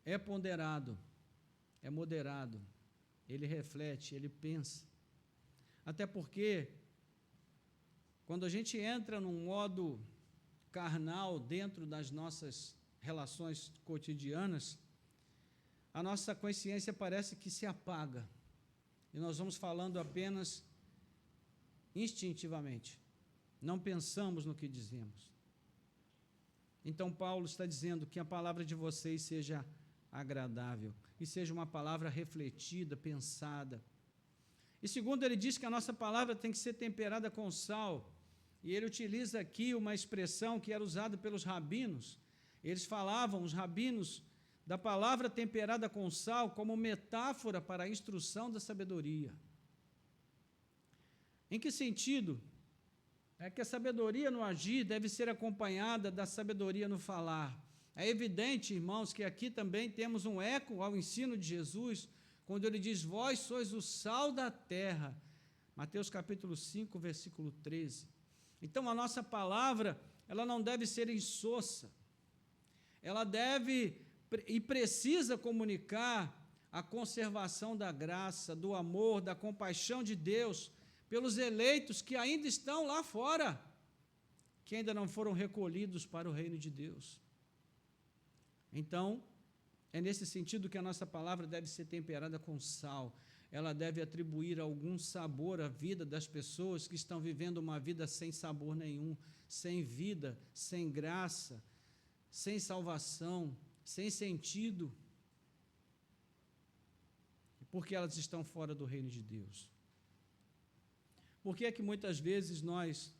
é ponderado, é moderado, ele reflete, ele pensa. Até porque, quando a gente entra num modo carnal dentro das nossas relações cotidianas, a nossa consciência parece que se apaga e nós vamos falando apenas instintivamente. Não pensamos no que dizemos. Então, Paulo está dizendo que a palavra de vocês seja agradável e seja uma palavra refletida, pensada. E segundo, ele diz que a nossa palavra tem que ser temperada com sal. E ele utiliza aqui uma expressão que era usada pelos rabinos. Eles falavam, os rabinos, da palavra temperada com sal como metáfora para a instrução da sabedoria. Em que sentido? É que a sabedoria no agir deve ser acompanhada da sabedoria no falar. É evidente, irmãos, que aqui também temos um eco ao ensino de Jesus, quando ele diz, vós sois o sal da terra. Mateus capítulo 5, versículo 13. Então, a nossa palavra, ela não deve ser insossa. Ela deve e precisa comunicar a conservação da graça, do amor, da compaixão de Deus, pelos eleitos que ainda estão lá fora, que ainda não foram recolhidos para o reino de Deus. Então, é nesse sentido que a nossa palavra deve ser temperada com sal. Ela deve atribuir algum sabor à vida das pessoas que estão vivendo uma vida sem sabor nenhum, sem vida, sem graça, sem salvação, sem sentido, porque elas estão fora do reino de Deus. Por que é que muitas vezes nós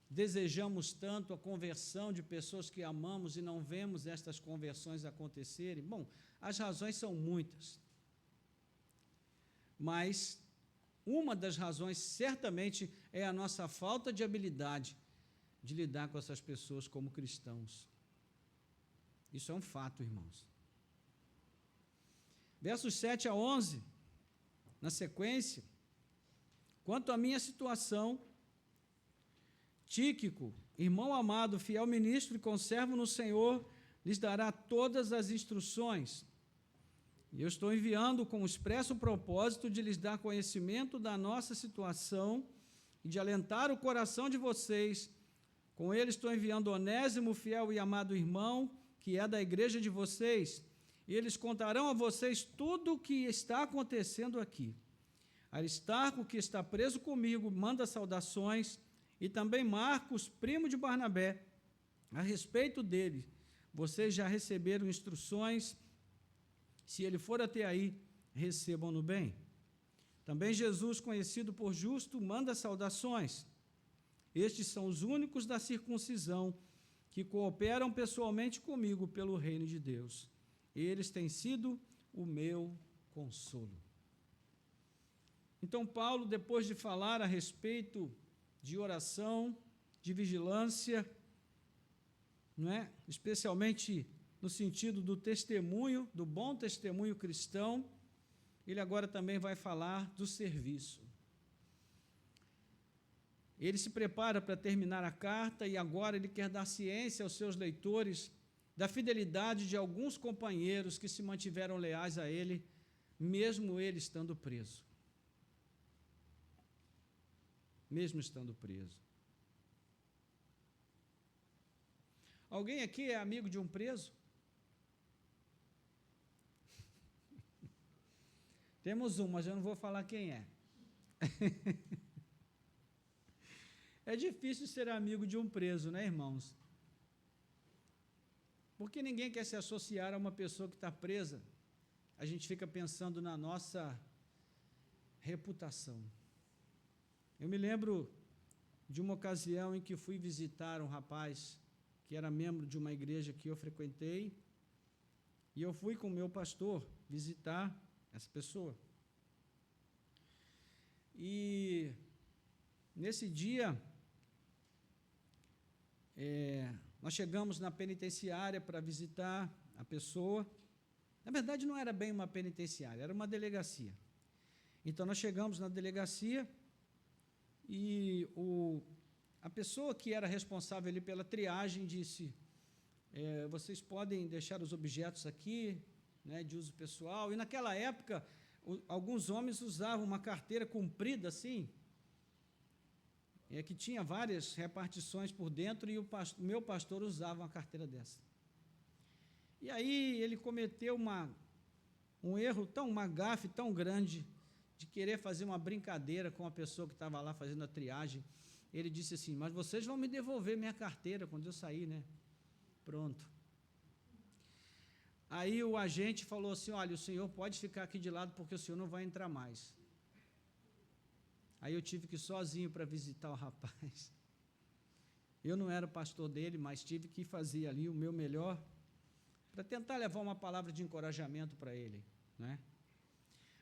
desejamos tanto a conversão de pessoas que amamos e não vemos estas conversões acontecerem? Bom, as razões são muitas, mas uma das razões certamente é a nossa falta de habilidade de lidar com essas pessoas como cristãos. Isso é um fato, irmãos. Versos 7 a 11, na sequência, quanto à minha situação, Tíquico, irmão amado, fiel ministro e conservo no Senhor, lhes dará todas as instruções. E eu estou enviando com o expresso propósito de lhes dar conhecimento da nossa situação e de alentar o coração de vocês. Com ele estou enviando Onésimo, fiel e amado irmão, que é da igreja de vocês, e eles contarão a vocês tudo o que está acontecendo aqui. Aristarco, que está preso comigo, manda saudações, e também Marcos, primo de Barnabé. A respeito dele, vocês já receberam instruções. Se ele for até aí, recebam-no bem. Também Jesus, conhecido por justo, manda saudações. Estes são os únicos da circuncisão que cooperam pessoalmente comigo pelo reino de Deus. Eles têm sido o meu consolo. Então, Paulo, depois de falar a respeito de oração, de vigilância, não é? Especialmente no sentido do testemunho, do bom testemunho cristão, ele agora também vai falar do serviço. Ele se prepara para terminar a carta e agora ele quer dar ciência aos seus leitores da fidelidade de alguns companheiros que se mantiveram leais a ele, mesmo ele estando preso. Mesmo estando preso. Alguém aqui é amigo de um preso? Temos um, mas eu não vou falar quem é. É difícil ser amigo de um preso, né, irmãos? Porque ninguém quer se associar a uma pessoa que está presa. A gente fica pensando na nossa reputação. Eu me lembro de uma ocasião em que fui visitar um rapaz que era membro de uma igreja que eu frequentei, e eu fui com o meu pastor visitar essa pessoa. E nesse dia, nós chegamos na penitenciária para visitar a pessoa. Na verdade, não era bem uma penitenciária, era uma delegacia. Então, nós chegamos na delegacia e a pessoa que era responsável ali pela triagem disse, vocês podem deixar os objetos aqui, né, de uso pessoal. E naquela época, alguns homens usavam uma carteira comprida assim, que tinha várias repartições por dentro, e o meu pastor usava uma carteira dessa. E aí ele cometeu um erro, uma gafe tão grande, de querer fazer uma brincadeira com a pessoa que estava lá fazendo a triagem. Ele disse assim, mas vocês vão me devolver minha carteira quando eu sair, né? Pronto. Aí o agente falou assim, olha, o senhor pode ficar aqui de lado porque o senhor não vai entrar mais. Aí eu tive que ir sozinho para visitar o rapaz. Eu não era pastor dele, mas tive que fazer ali o meu melhor para tentar levar uma palavra de encorajamento para ele, né?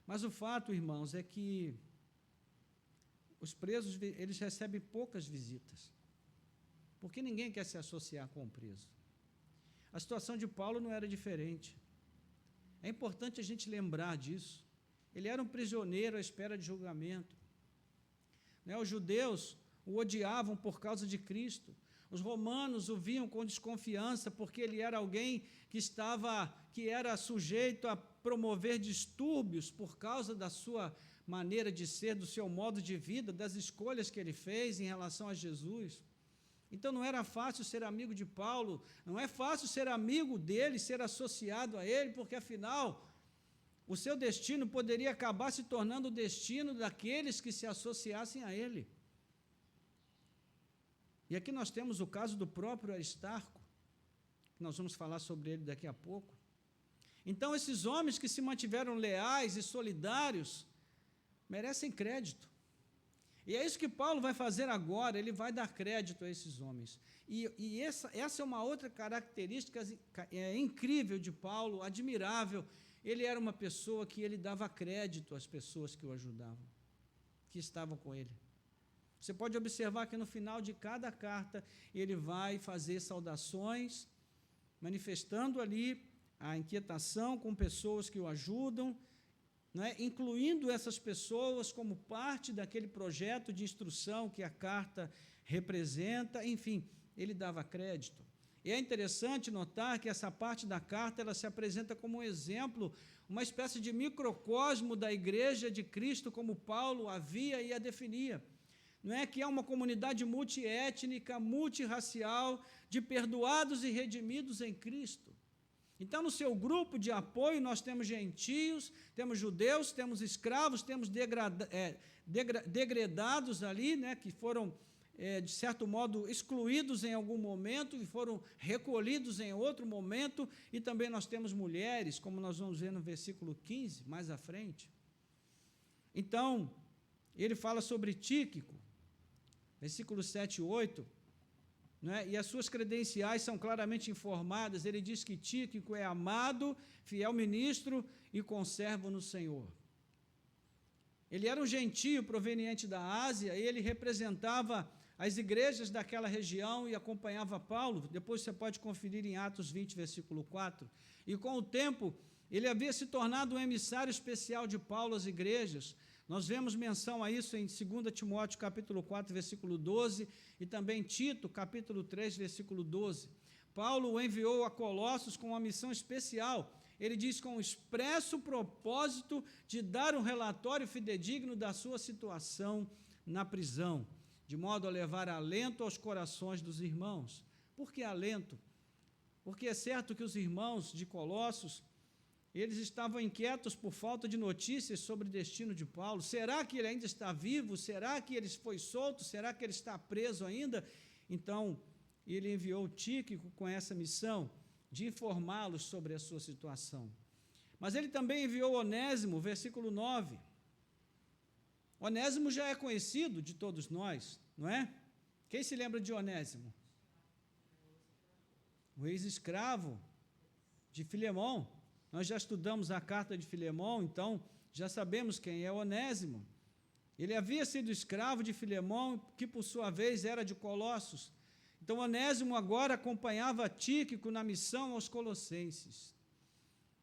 Mas o fato, irmãos, é que os presos, eles recebem poucas visitas, porque ninguém quer se associar com o preso. A situação de Paulo não era diferente. É importante a gente lembrar disso. Ele era um prisioneiro à espera de julgamento. Né? Os judeus o odiavam por causa de Cristo. Os romanos o viam com desconfiança, porque ele era alguém que era sujeito a promover distúrbios por causa da sua maneira de ser, do seu modo de vida, das escolhas que ele fez em relação a Jesus. Então não era fácil ser amigo de Paulo, não é fácil ser amigo dele, ser associado a ele, porque afinal o seu destino poderia acabar se tornando o destino daqueles que se associassem a ele. E aqui nós temos o caso do próprio Aristarco, que nós vamos falar sobre ele daqui a pouco. Então, esses homens que se mantiveram leais e solidários merecem crédito. E é isso que Paulo vai fazer agora, ele vai dar crédito a esses homens. E essa é uma outra característica incrível de Paulo, admirável. Ele era uma pessoa que ele dava crédito às pessoas que o ajudavam, que estavam com ele. Você pode observar que no final de cada carta ele vai fazer saudações, manifestando ali a inquietação com pessoas que o ajudam, né, incluindo essas pessoas como parte daquele projeto de instrução que a carta representa, enfim, ele dava crédito. E é interessante notar que essa parte da carta ela se apresenta como um exemplo, uma espécie de microcosmo da igreja de Cristo, como Paulo havia e a definia. Não é que é uma comunidade multiétnica, multirracial, de perdoados e redimidos em Cristo. Então, no seu grupo de apoio, nós temos gentios, temos judeus, temos escravos, temos degredados ali, né, que foram, de certo modo, excluídos em algum momento e foram recolhidos em outro momento, e também nós temos mulheres, como nós vamos ver no versículo 15, mais à frente. Então, ele fala sobre Tíquico, versículos 7 e 8, né? E as suas credenciais são claramente informadas. Ele diz que Tíquico é amado, fiel ministro e conservo no Senhor. Ele era um gentio proveniente da Ásia, e ele representava as igrejas daquela região e acompanhava Paulo. Depois você pode conferir em Atos 20, versículo 4. E com o tempo, ele havia se tornado um emissário especial de Paulo às igrejas. Nós vemos menção a isso em 2 Timóteo, capítulo 4, versículo 12, e também Tito, capítulo 3, versículo 12. Paulo o enviou a Colossos com uma missão especial. Ele diz com o expresso propósito de dar um relatório fidedigno da sua situação na prisão, de modo a levar alento aos corações dos irmãos. Por que alento? Porque é certo que os irmãos de Colossos, eles estavam inquietos por falta de notícias sobre o destino de Paulo. Será que ele ainda está vivo? Será que ele foi solto? Será que ele está preso ainda? Então, ele enviou Tíquico com essa missão de informá-los sobre a sua situação. Mas ele também enviou Onésimo, versículo 9. Onésimo já é conhecido de todos nós, não é? Quem se lembra de Onésimo? O ex-escravo de Filemão. Nós já estudamos a carta de Filemão, então já sabemos quem é Onésimo. Ele havia sido escravo de Filemão, que por sua vez era de Colossos. Então Onésimo agora acompanhava Tíquico na missão aos Colossenses.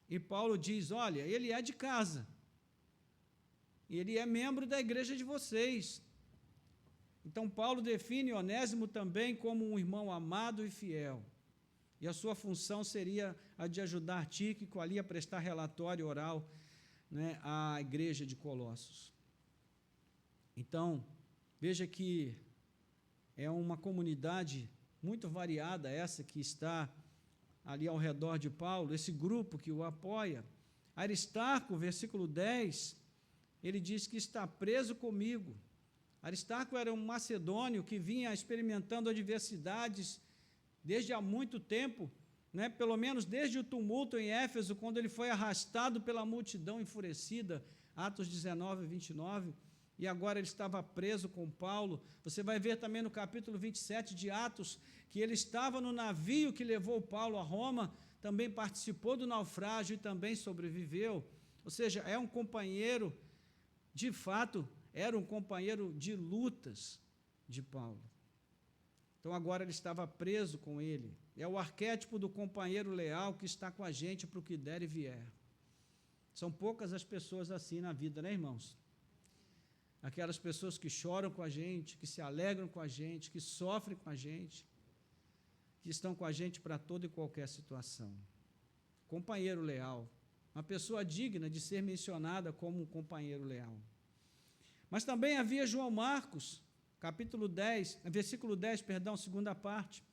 E Paulo diz, olha, ele é de casa, ele é membro da igreja de vocês. Então Paulo define Onésimo também como um irmão amado e fiel. E a sua função seria a de ajudar Tíquico ali a prestar relatório oral, né, à igreja de Colossos. Então, veja que é uma comunidade muito variada essa que está ali ao redor de Paulo, esse grupo que o apoia. Aristarco, versículo 10, ele diz que está preso comigo. Aristarco era um macedônio que vinha experimentando adversidades desde há muito tempo, né? Pelo menos desde o tumulto em Éfeso, quando ele foi arrastado pela multidão enfurecida, Atos 19, 29, e agora ele estava preso com Paulo. Você vai ver também no capítulo 27 de Atos, que ele estava no navio que levou Paulo a Roma, também participou do naufrágio e também sobreviveu. Ou seja, é um companheiro, de fato, era um companheiro de lutas de Paulo. Então, agora ele estava preso com ele. É o arquétipo do companheiro leal que está com a gente para o que der e vier. São poucas as pessoas assim na vida, né, irmãos? Aquelas pessoas que choram com a gente, que se alegram com a gente, que sofrem com a gente, que estão com a gente para toda e qualquer situação. Companheiro leal. Uma pessoa digna de ser mencionada como um companheiro leal. Mas também havia João Marcos, capítulo 10, versículo 10, perdão, segunda parte.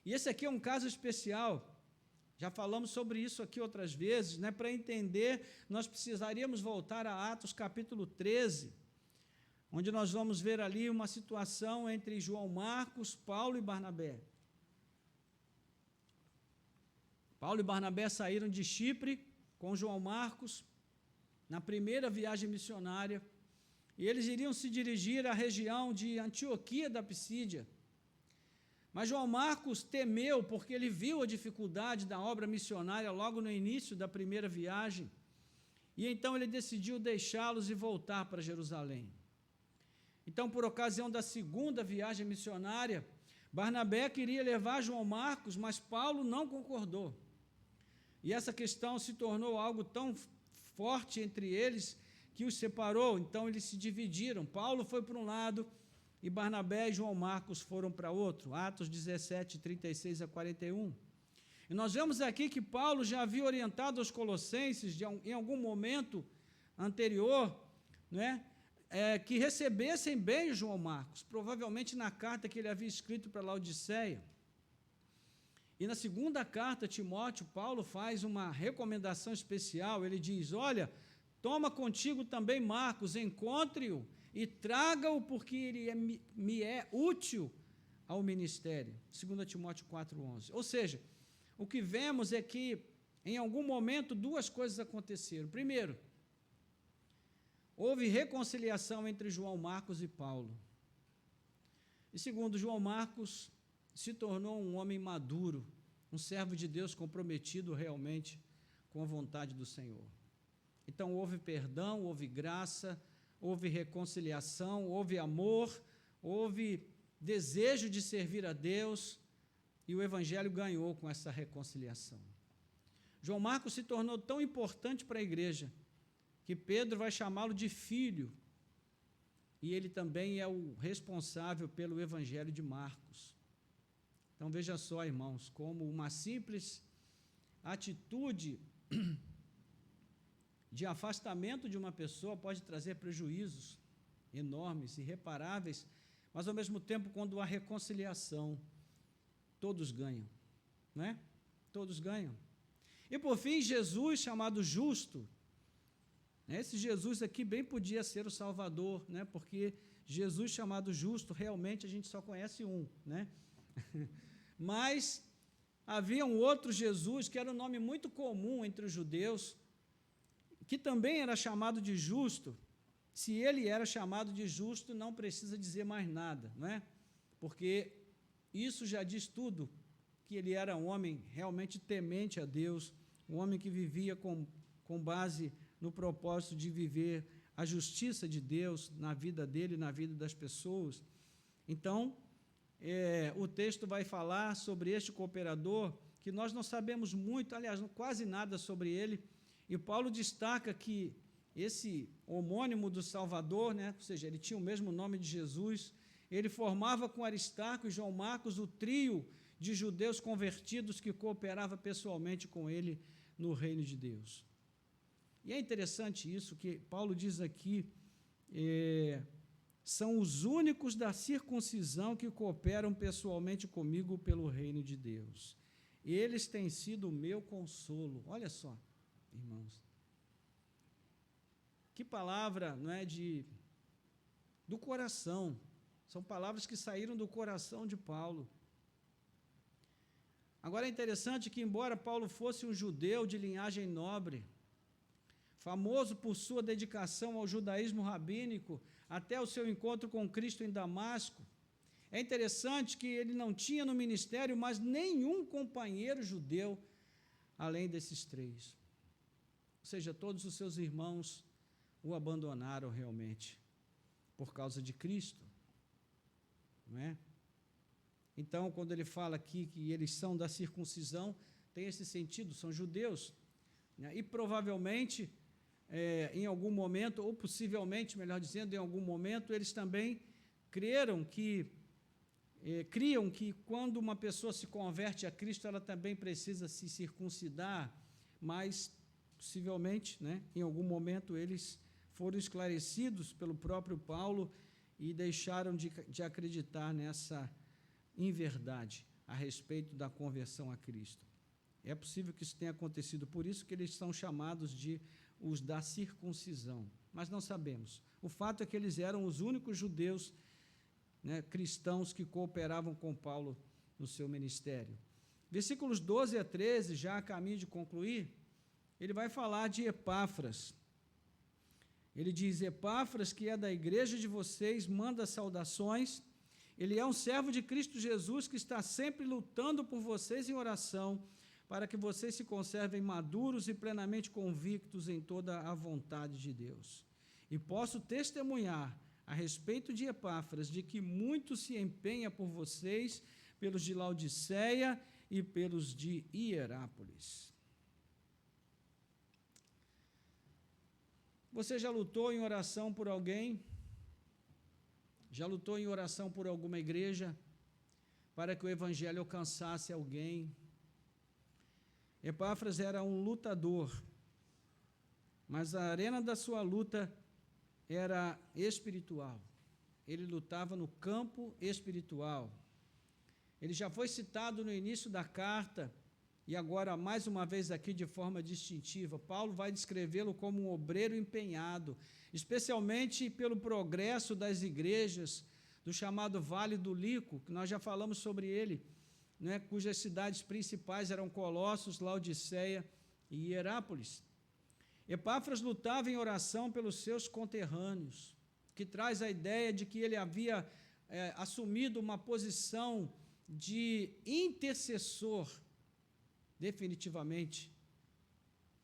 E esse aqui é um caso especial. Já falamos sobre isso aqui outras vezes, né? Para entender, nós precisaríamos voltar a Atos capítulo 13, onde nós vamos ver ali uma situação entre João Marcos, Paulo e Barnabé. Paulo e Barnabé saíram de Chipre com João Marcos na primeira viagem missionária, e eles iriam se dirigir à região de Antioquia da Pisídia. Mas João Marcos temeu, porque ele viu a dificuldade da obra missionária logo no início da primeira viagem, e então ele decidiu deixá-los e voltar para Jerusalém. Então, por ocasião da segunda viagem missionária, Barnabé queria levar João Marcos, mas Paulo não concordou. E essa questão se tornou algo tão forte entre eles que os separou. Então eles se dividiram. Paulo foi para um lado e Barnabé e João Marcos foram para outro, Atos 17, 36 a 41. E nós vemos aqui que Paulo já havia orientado aos colossenses, em algum momento anterior, né, que recebessem bem João Marcos, provavelmente na carta que ele havia escrito para Laodiceia. E na segunda carta a Timóteo, Paulo faz uma recomendação especial, ele diz, olha, toma contigo também Marcos, encontre-o e traga-o, porque ele me é útil ao ministério. 2 Timóteo 4,11. Ou seja, o que vemos é que, em algum momento, duas coisas aconteceram. Primeiro, houve reconciliação entre João Marcos e Paulo. E segundo, João Marcos se tornou um homem maduro, um servo de Deus comprometido realmente com a vontade do Senhor. Então, houve perdão, houve graça, houve reconciliação, houve amor, houve desejo de servir a Deus, e o Evangelho ganhou com essa reconciliação. João Marcos se tornou tão importante para a igreja, que Pedro vai chamá-lo de filho, e ele também é o responsável pelo Evangelho de Marcos. Então, veja só, irmãos, como uma simples atitude de afastamento de uma pessoa pode trazer prejuízos enormes, irreparáveis, mas, ao mesmo tempo, quando há reconciliação, todos ganham, não é? Todos ganham. E, por fim, Jesus, chamado justo, esse Jesus aqui bem podia ser o Salvador, né? Porque Jesus, chamado justo, realmente a gente só conhece um, né? Mas havia um outro Jesus, que era um nome muito comum entre os judeus, que também era chamado de justo. Se ele era chamado de justo, não precisa dizer mais nada, não é? Porque isso já diz tudo, que ele era um homem realmente temente a Deus, um homem que vivia com base no propósito de viver a justiça de Deus na vida dele, na vida das pessoas. Então, o texto vai falar sobre este cooperador, que nós não sabemos muito, aliás, quase nada sobre ele, e Paulo destaca que esse homônimo do Salvador, né, ou seja, ele tinha o mesmo nome de Jesus, ele formava com Aristarco e João Marcos o trio de judeus convertidos que cooperava pessoalmente com ele no reino de Deus. E é interessante isso, que Paulo diz aqui, são os únicos da circuncisão que cooperam pessoalmente comigo pelo reino de Deus. Eles têm sido o meu consolo. Olha só, irmãos. Que palavra, não é, do coração. São palavras que saíram do coração de Paulo. Agora é interessante que, embora Paulo fosse um judeu de linhagem nobre, famoso por sua dedicação ao judaísmo rabínico, até o seu encontro com Cristo em Damasco, é interessante que ele não tinha no ministério mais nenhum companheiro judeu, além desses três. Ou seja, todos os seus irmãos o abandonaram realmente, por causa de Cristo, não é? Então, quando ele fala aqui que eles são da circuncisão, tem esse sentido, são judeus, né? E provavelmente, em algum momento, ou possivelmente, melhor dizendo, em algum momento, eles também criam que quando uma pessoa se converte a Cristo, ela também precisa se circuncidar, mas, possivelmente, né, em algum momento, eles foram esclarecidos pelo próprio Paulo e deixaram de acreditar nessa inverdade a respeito da conversão a Cristo. É possível que isso tenha acontecido, por isso que eles são chamados de os da circuncisão, mas não sabemos. O fato é que eles eram os únicos judeus, né, cristãos que cooperavam com Paulo no seu ministério. Versículos 12 a 13, já a caminho de concluir, ele vai falar de Epáfras. Ele diz, Epáfras, que é da igreja de vocês, manda saudações. Ele é um servo de Cristo Jesus que está sempre lutando por vocês em oração, para que vocês se conservem maduros e plenamente convictos em toda a vontade de Deus. E posso testemunhar a respeito de Epáfras, de que muito se empenha por vocês, pelos de Laodiceia e pelos de Hierápolis. Você já lutou em oração por alguém? Já lutou em oração por alguma igreja para que o evangelho alcançasse alguém? Epáfras era um lutador, mas a arena da sua luta era espiritual. Ele lutava no campo espiritual. Ele já foi citado no início da carta, e agora, mais uma vez aqui, de forma distintiva, Paulo vai descrevê-lo como um obreiro empenhado, especialmente pelo progresso das igrejas do chamado Vale do Lico, que nós já falamos sobre ele, né, cujas cidades principais eram Colossos, Laodiceia e Hierápolis. Epáfras lutava em oração pelos seus conterrâneos, que traz a ideia de que ele havia assumido uma posição de intercessor, definitivamente,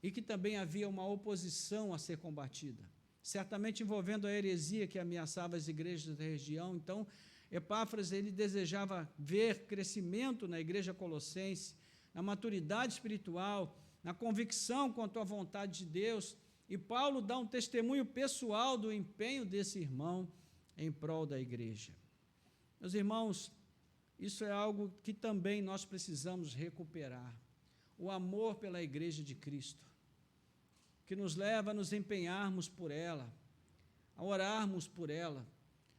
e que também havia uma oposição a ser combatida, certamente envolvendo a heresia que ameaçava as igrejas da região. Então, Epáfras, ele desejava ver crescimento na igreja colossense, na maturidade espiritual, na convicção quanto à vontade de Deus, e Paulo dá um testemunho pessoal do empenho desse irmão em prol da igreja. Meus irmãos, isso é algo que também nós precisamos recuperar, o amor pela igreja de Cristo, que nos leva a nos empenharmos por ela, a orarmos por ela,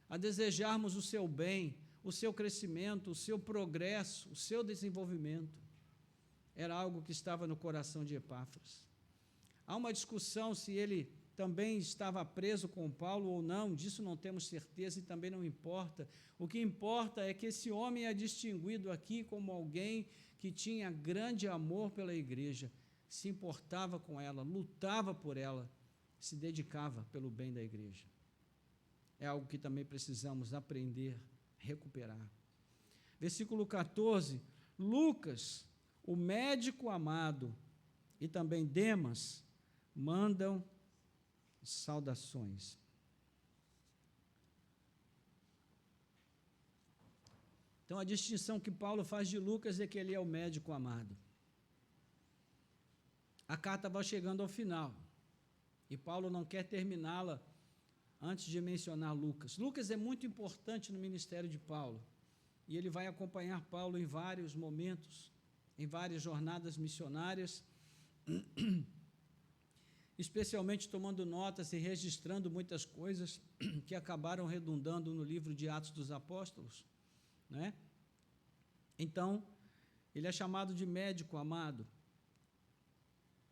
a desejarmos o seu bem, o seu crescimento, o seu progresso, o seu desenvolvimento. Era algo que estava no coração de Epáfras. Há uma discussão se ele também estava preso com Paulo ou não, disso não temos certeza e também não importa. O que importa é que esse homem é distinguido aqui como alguém que tinha grande amor pela igreja, se importava com ela, lutava por ela, se dedicava pelo bem da igreja. É algo que também precisamos aprender, recuperar. Versículo 14, Lucas, o médico amado, e também Demas, mandam saudações. Então, a distinção que Paulo faz de Lucas é que ele é o médico amado. A carta vai chegando ao final, e Paulo não quer terminá-la antes de mencionar Lucas. Lucas é muito importante no ministério de Paulo, e ele vai acompanhar Paulo em vários momentos, em várias jornadas missionárias, especialmente tomando notas e registrando muitas coisas que acabaram redundando no livro de Atos dos Apóstolos, né? Então, ele é chamado de médico amado.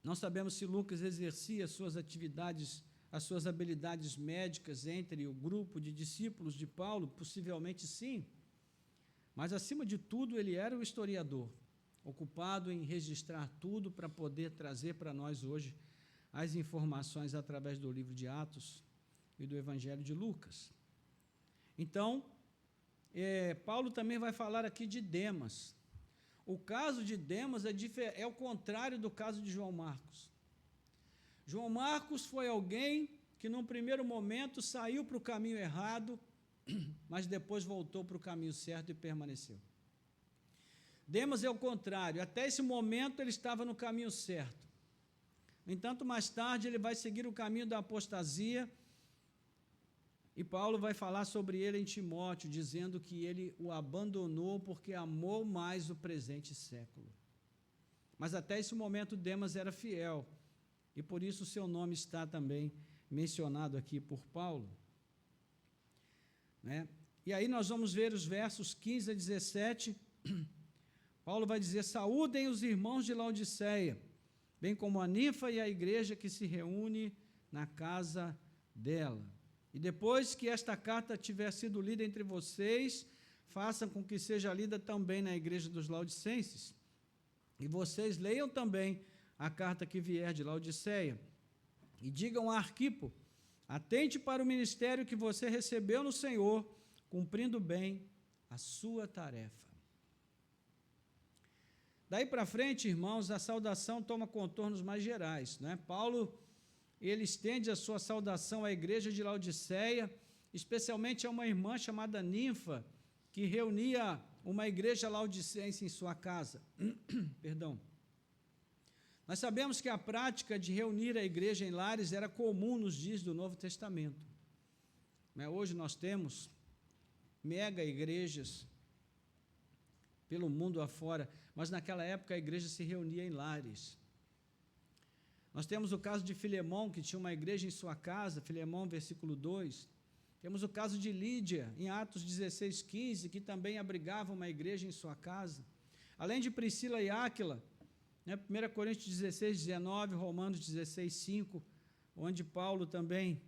Não sabemos se Lucas exercia suas atividades, as suas habilidades médicas entre o grupo de discípulos de Paulo, possivelmente sim, mas, acima de tudo, ele era o historiador, ocupado em registrar tudo para poder trazer para nós hoje as informações através do livro de Atos e do Evangelho de Lucas. Então, Paulo também vai falar aqui de Demas. O caso de Demas é o contrário do caso de João Marcos. João Marcos foi alguém que, num primeiro momento, saiu para o caminho errado, mas depois voltou para o caminho certo e permaneceu. Demas é o contrário. Até esse momento, ele estava no caminho certo. No entanto, mais tarde, ele vai seguir o caminho da apostasia, e Paulo vai falar sobre ele em Timóteo, dizendo que ele o abandonou porque amou mais o presente século. Mas até esse momento Demas era fiel, e por isso o seu nome está também mencionado aqui por Paulo, né? E aí nós vamos ver os versos 15 a 17, Paulo vai dizer: saúdem os irmãos de Laodiceia, bem como a Ninfa e a igreja que se reúne na casa dela. E depois que esta carta tiver sido lida entre vocês, façam com que seja lida também na igreja dos Laodicenses. E vocês leiam também a carta que vier de Laodiceia. E digam a Arquipo: atente para o ministério que você recebeu no Senhor, cumprindo bem a sua tarefa. Daí para frente, irmãos, a saudação toma contornos mais gerais, né? Paulo, ele estende a sua saudação à igreja de Laodiceia, especialmente a uma irmã chamada Ninfa, que reunia uma igreja laodicense em sua casa. Perdão. Nós sabemos que a prática de reunir a igreja em lares era comum nos dias do Novo Testamento. Hoje nós temos mega igrejas pelo mundo afora, mas naquela época a igreja se reunia em lares. Nós temos o caso de Filemão, que tinha uma igreja em sua casa, Filemão, versículo 2. Temos o caso de Lídia, em Atos 16:15, que também abrigava uma igreja em sua casa. Além de Priscila e Áquila, 1 Coríntios 16:19, Romanos 16:5, onde Paulo também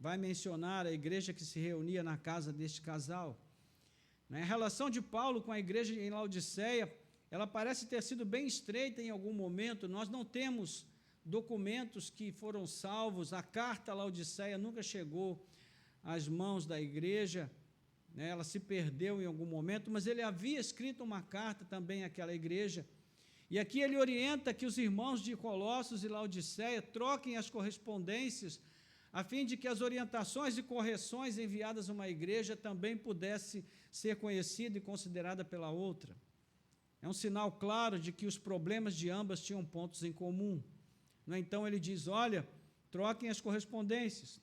vai mencionar a igreja que se reunia na casa deste casal. A relação de Paulo com a igreja em Laodiceia, ela parece ter sido bem estreita em algum momento. Nós não temos documentos que foram salvos, a carta a Laodiceia nunca chegou às mãos da igreja, ela se perdeu em algum momento, mas ele havia escrito uma carta também àquela igreja, e aqui ele orienta que os irmãos de Colossos e Laodiceia troquem as correspondências, a fim de que as orientações e correções enviadas a uma igreja também pudesse ser conhecida e considerada pela outra. É um sinal claro de que os problemas de ambas tinham pontos em comum. Então ele diz, olha, troquem as correspondências.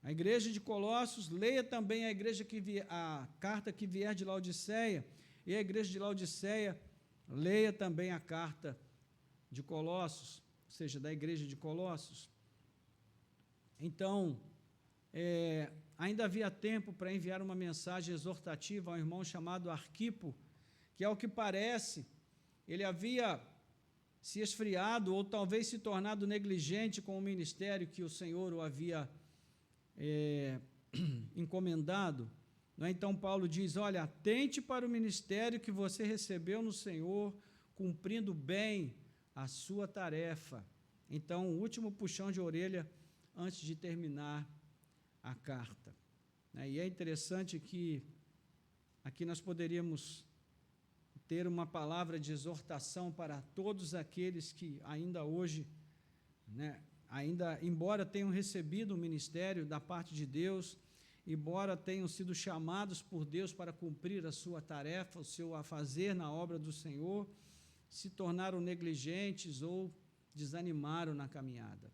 A igreja de Colossos, leia também a carta que vier de Laodiceia, e a igreja de Laodiceia, leia também a carta de Colossos, ou seja, da igreja de Colossos. Então, ainda havia tempo para enviar uma mensagem exortativa ao irmão chamado Arquipo, que, ao que parece, ele havia se esfriado ou talvez se tornado negligente com o ministério que o Senhor o havia encomendado. Então Paulo diz, olha, atente para o ministério que você recebeu no Senhor, cumprindo bem a sua tarefa. Então, o último puxão de orelha antes de terminar a carta. E é interessante que aqui nós poderíamos ter uma palavra de exortação para todos aqueles que ainda hoje, embora tenham recebido o ministério da parte de Deus, embora tenham sido chamados por Deus para cumprir a sua tarefa, o seu afazer na obra do Senhor, se tornaram negligentes ou desanimaram na caminhada.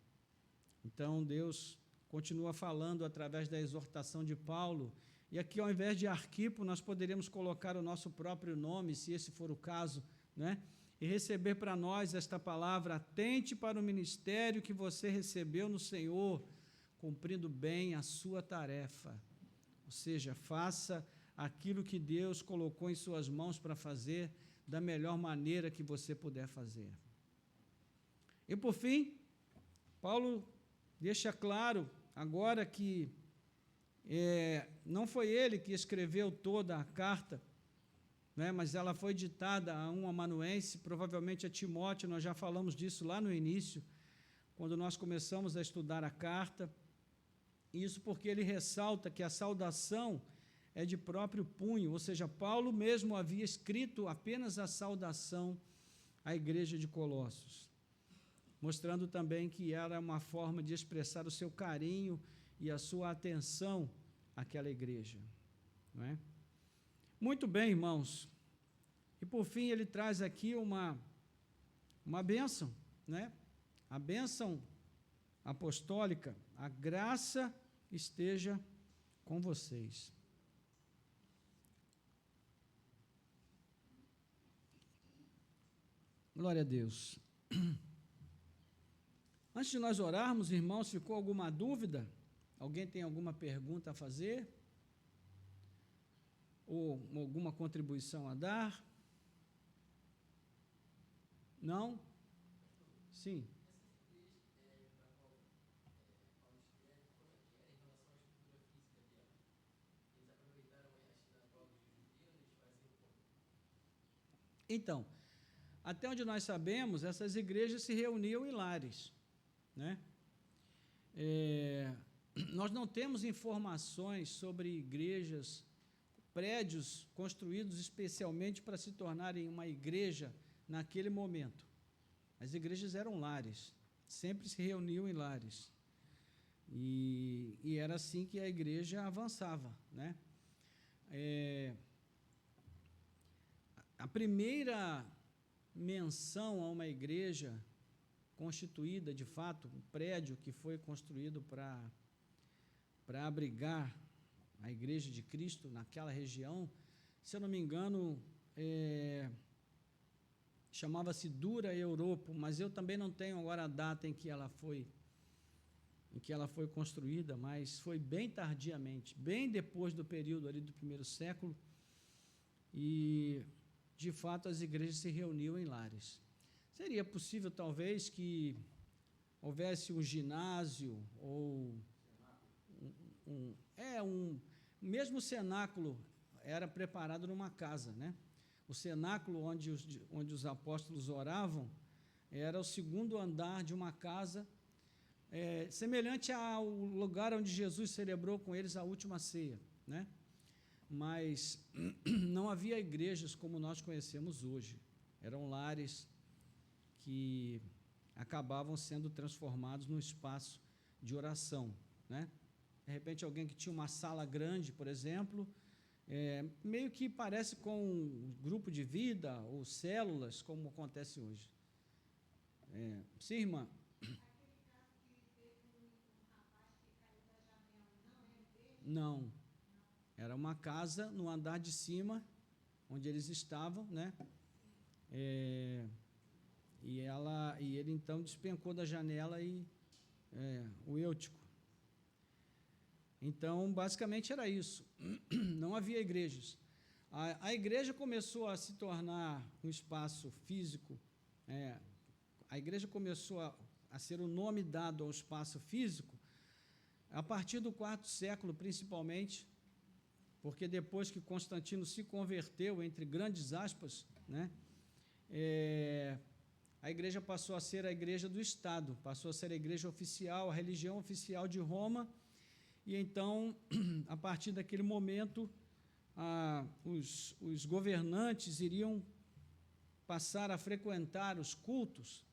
Então, Deus continua falando através da exortação de Paulo, e aqui, ao invés de Arquipo, nós poderíamos colocar o nosso próprio nome, se esse for o caso, e receber para nós esta palavra, atente para o ministério que você recebeu no Senhor, cumprindo bem a sua tarefa. Ou seja, faça aquilo que Deus colocou em suas mãos para fazer, da melhor maneira que você puder fazer. E, por fim, Paulo deixa claro agora que não foi ele que escreveu toda a carta, mas ela foi ditada a um amanuense, provavelmente a Timóteo. Nós já falamos disso lá no início, quando nós começamos a estudar a carta. Isso porque ele ressalta que a saudação é de próprio punho, ou seja, Paulo mesmo havia escrito apenas a saudação à igreja de Colossos, mostrando também que era uma forma de expressar o seu carinho e a sua atenção àquela igreja. Muito bem, irmãos. E, por fim, ele traz aqui uma bênção, a bênção apostólica. A graça esteja com vocês. Glória a Deus. Antes de nós orarmos, irmãos, ficou alguma dúvida? Alguém tem alguma pergunta a fazer? Ou alguma contribuição a dar? Não? Sim. Então, até onde nós sabemos, essas igrejas se reuniam em lares, nós não temos informações sobre igrejas, prédios construídos especialmente para se tornarem uma igreja naquele momento. As igrejas eram lares, sempre se reuniam em lares. E era assim que a igreja avançava, A primeira menção a uma igreja constituída, de fato, um prédio que foi construído para abrigar a Igreja de Cristo naquela região, se eu não me engano, chamava-se Dura Europo, mas eu também não tenho agora a data em que ela foi construída, mas foi bem tardiamente, bem depois do período ali do primeiro século, e, de fato, as igrejas se reuniam em lares. Seria possível, talvez, que houvesse um ginásio ou mesmo o cenáculo era preparado numa casa, né? O cenáculo onde os apóstolos oravam era o segundo andar de uma casa, semelhante ao lugar onde Jesus celebrou com eles a última ceia, né? Mas não havia igrejas como nós conhecemos hoje. Eram lares que acabavam sendo transformados num espaço de oração, né? De repente, alguém que tinha uma sala grande, por exemplo, meio que parece com um grupo de vida ou células, como acontece hoje. Sim, irmã? Não. Era uma casa no andar de cima, onde eles estavam, né? E ele então despencou da janela o Eutico. Então, basicamente era isso. Não havia igrejas. A igreja começou a se tornar um espaço físico, a igreja começou a ser o nome dado ao espaço físico a partir do quarto século, principalmente, porque depois que Constantino se converteu, entre grandes aspas, né, a igreja passou a ser a igreja do Estado, passou a ser a igreja oficial, a religião oficial de Roma, e então, a partir daquele momento, os governantes iriam passar a frequentar os cultos,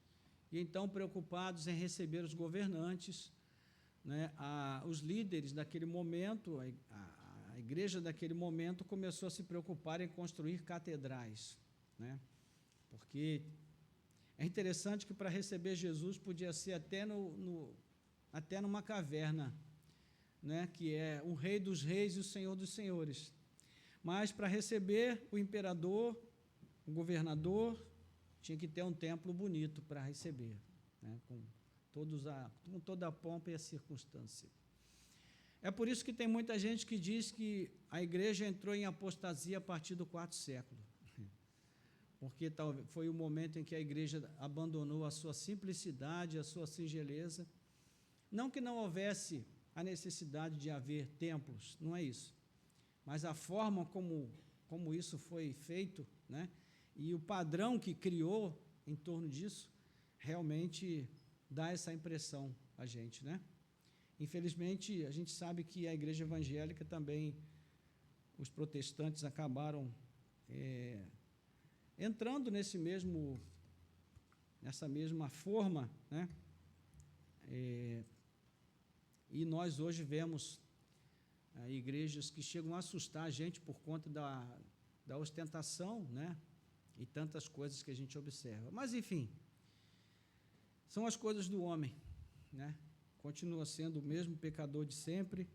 e então, preocupados em receber os governantes, né, os líderes daquele momento, a igreja daquele momento começou a se preocupar em construir catedrais, né, porque é interessante que para receber Jesus podia ser até numa caverna, né, que é o Rei dos Reis e o Senhor dos Senhores. Mas para receber o imperador, o governador, tinha que ter um templo bonito para receber, né, com toda a pompa e a circunstância. É por isso que tem muita gente que diz que a igreja entrou em apostasia a partir do quarto século, porque foi o momento em que a igreja abandonou a sua simplicidade, a sua singeleza. Não que não houvesse a necessidade de haver templos, não é isso, mas a forma como isso foi feito, né, e o padrão que criou em torno disso, realmente dá essa impressão a gente, né? Infelizmente, a gente sabe que a igreja evangélica também, os protestantes acabaram entrando nessa mesma forma, né? E nós hoje vemos igrejas que chegam a assustar a gente por conta da ostentação, né? E tantas coisas que a gente observa. Mas, enfim, são as coisas do homem, né? Continua sendo o mesmo pecador de sempre,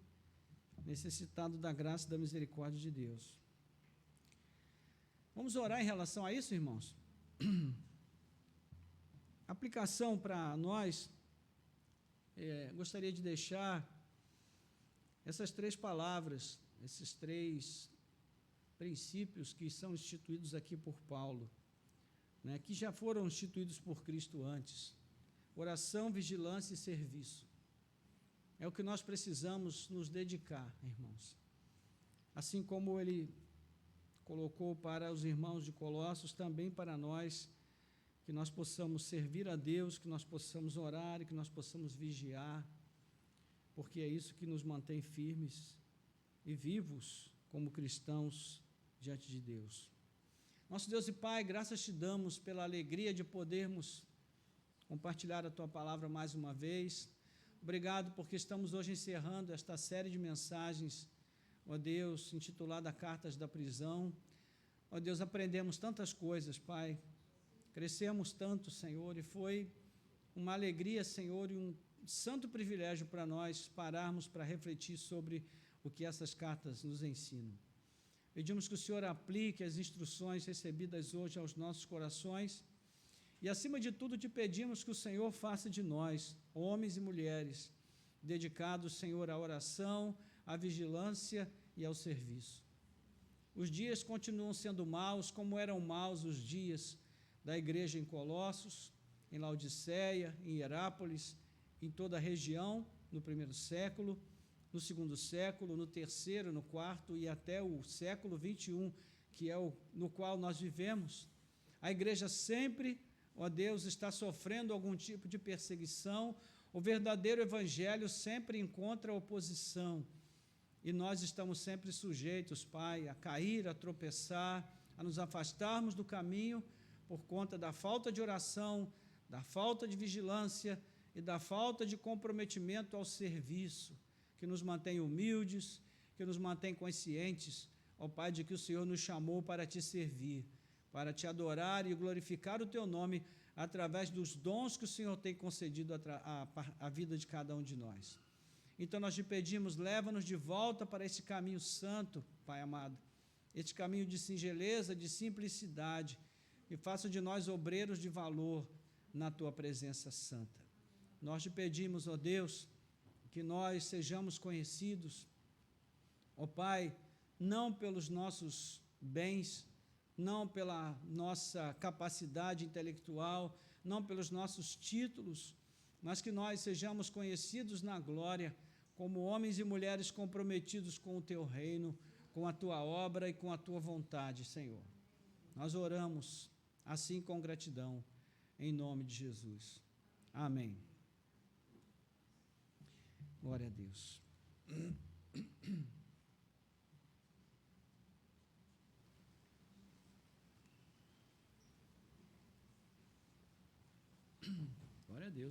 necessitado da graça e da misericórdia de Deus. Vamos orar em relação a isso, irmãos? Aplicação para nós, gostaria de deixar essas 3 palavras, esses 3 princípios que são instituídos aqui por Paulo, né, que já foram instituídos por Cristo antes: oração, vigilância e serviço. É o que nós precisamos nos dedicar, irmãos. Assim como ele colocou para os irmãos de Colossos, também para nós, que nós possamos servir a Deus, que nós possamos orar e que nós possamos vigiar, porque é isso que nos mantém firmes e vivos como cristãos diante de Deus. Nosso Deus e Pai, graças te damos pela alegria de podermos compartilhar a Tua palavra mais uma vez. Obrigado porque estamos hoje encerrando esta série de mensagens, ó Deus, intitulada Cartas da Prisão. Ó Deus, aprendemos tantas coisas, Pai, crescemos tanto, Senhor, e foi uma alegria, Senhor, e um santo privilégio para nós pararmos para refletir sobre o que essas cartas nos ensinam. Pedimos que o Senhor aplique as instruções recebidas hoje aos nossos corações e, acima de tudo, te pedimos que o Senhor faça de nós, homens e mulheres, dedicados, Senhor, à oração, à vigilância e ao serviço. Os dias continuam sendo maus, como eram maus os dias da igreja em Colossos, em Laodiceia, em Hierápolis, em toda a região, no primeiro século, no segundo século, no terceiro, no quarto e até o século 21, que é no qual nós vivemos. A igreja sempre, ó Deus, está sofrendo algum tipo de perseguição. O verdadeiro evangelho sempre encontra oposição. E nós estamos sempre sujeitos, Pai, a cair, a tropeçar, a nos afastarmos do caminho por conta da falta de oração, da falta de vigilância e da falta de comprometimento ao serviço, que nos mantém humildes, que nos mantém conscientes, ó Pai, de que o Senhor nos chamou para te servir, para te adorar e glorificar o teu nome através dos dons que o Senhor tem concedido à vida de cada um de nós. Então nós te pedimos, leva-nos de volta para esse caminho santo, Pai amado, este caminho de singeleza, de simplicidade, e faça de nós obreiros de valor na tua presença santa. Nós te pedimos, ó Deus, que nós sejamos conhecidos, ó Pai, não pelos nossos bens, não pela nossa capacidade intelectual, não pelos nossos títulos, mas que nós sejamos conhecidos na glória como homens e mulheres comprometidos com o teu reino, com a tua obra e com a tua vontade, Senhor. Nós oramos assim com gratidão, em nome de Jesus. Amém. Glória a Deus. Glória a Deus.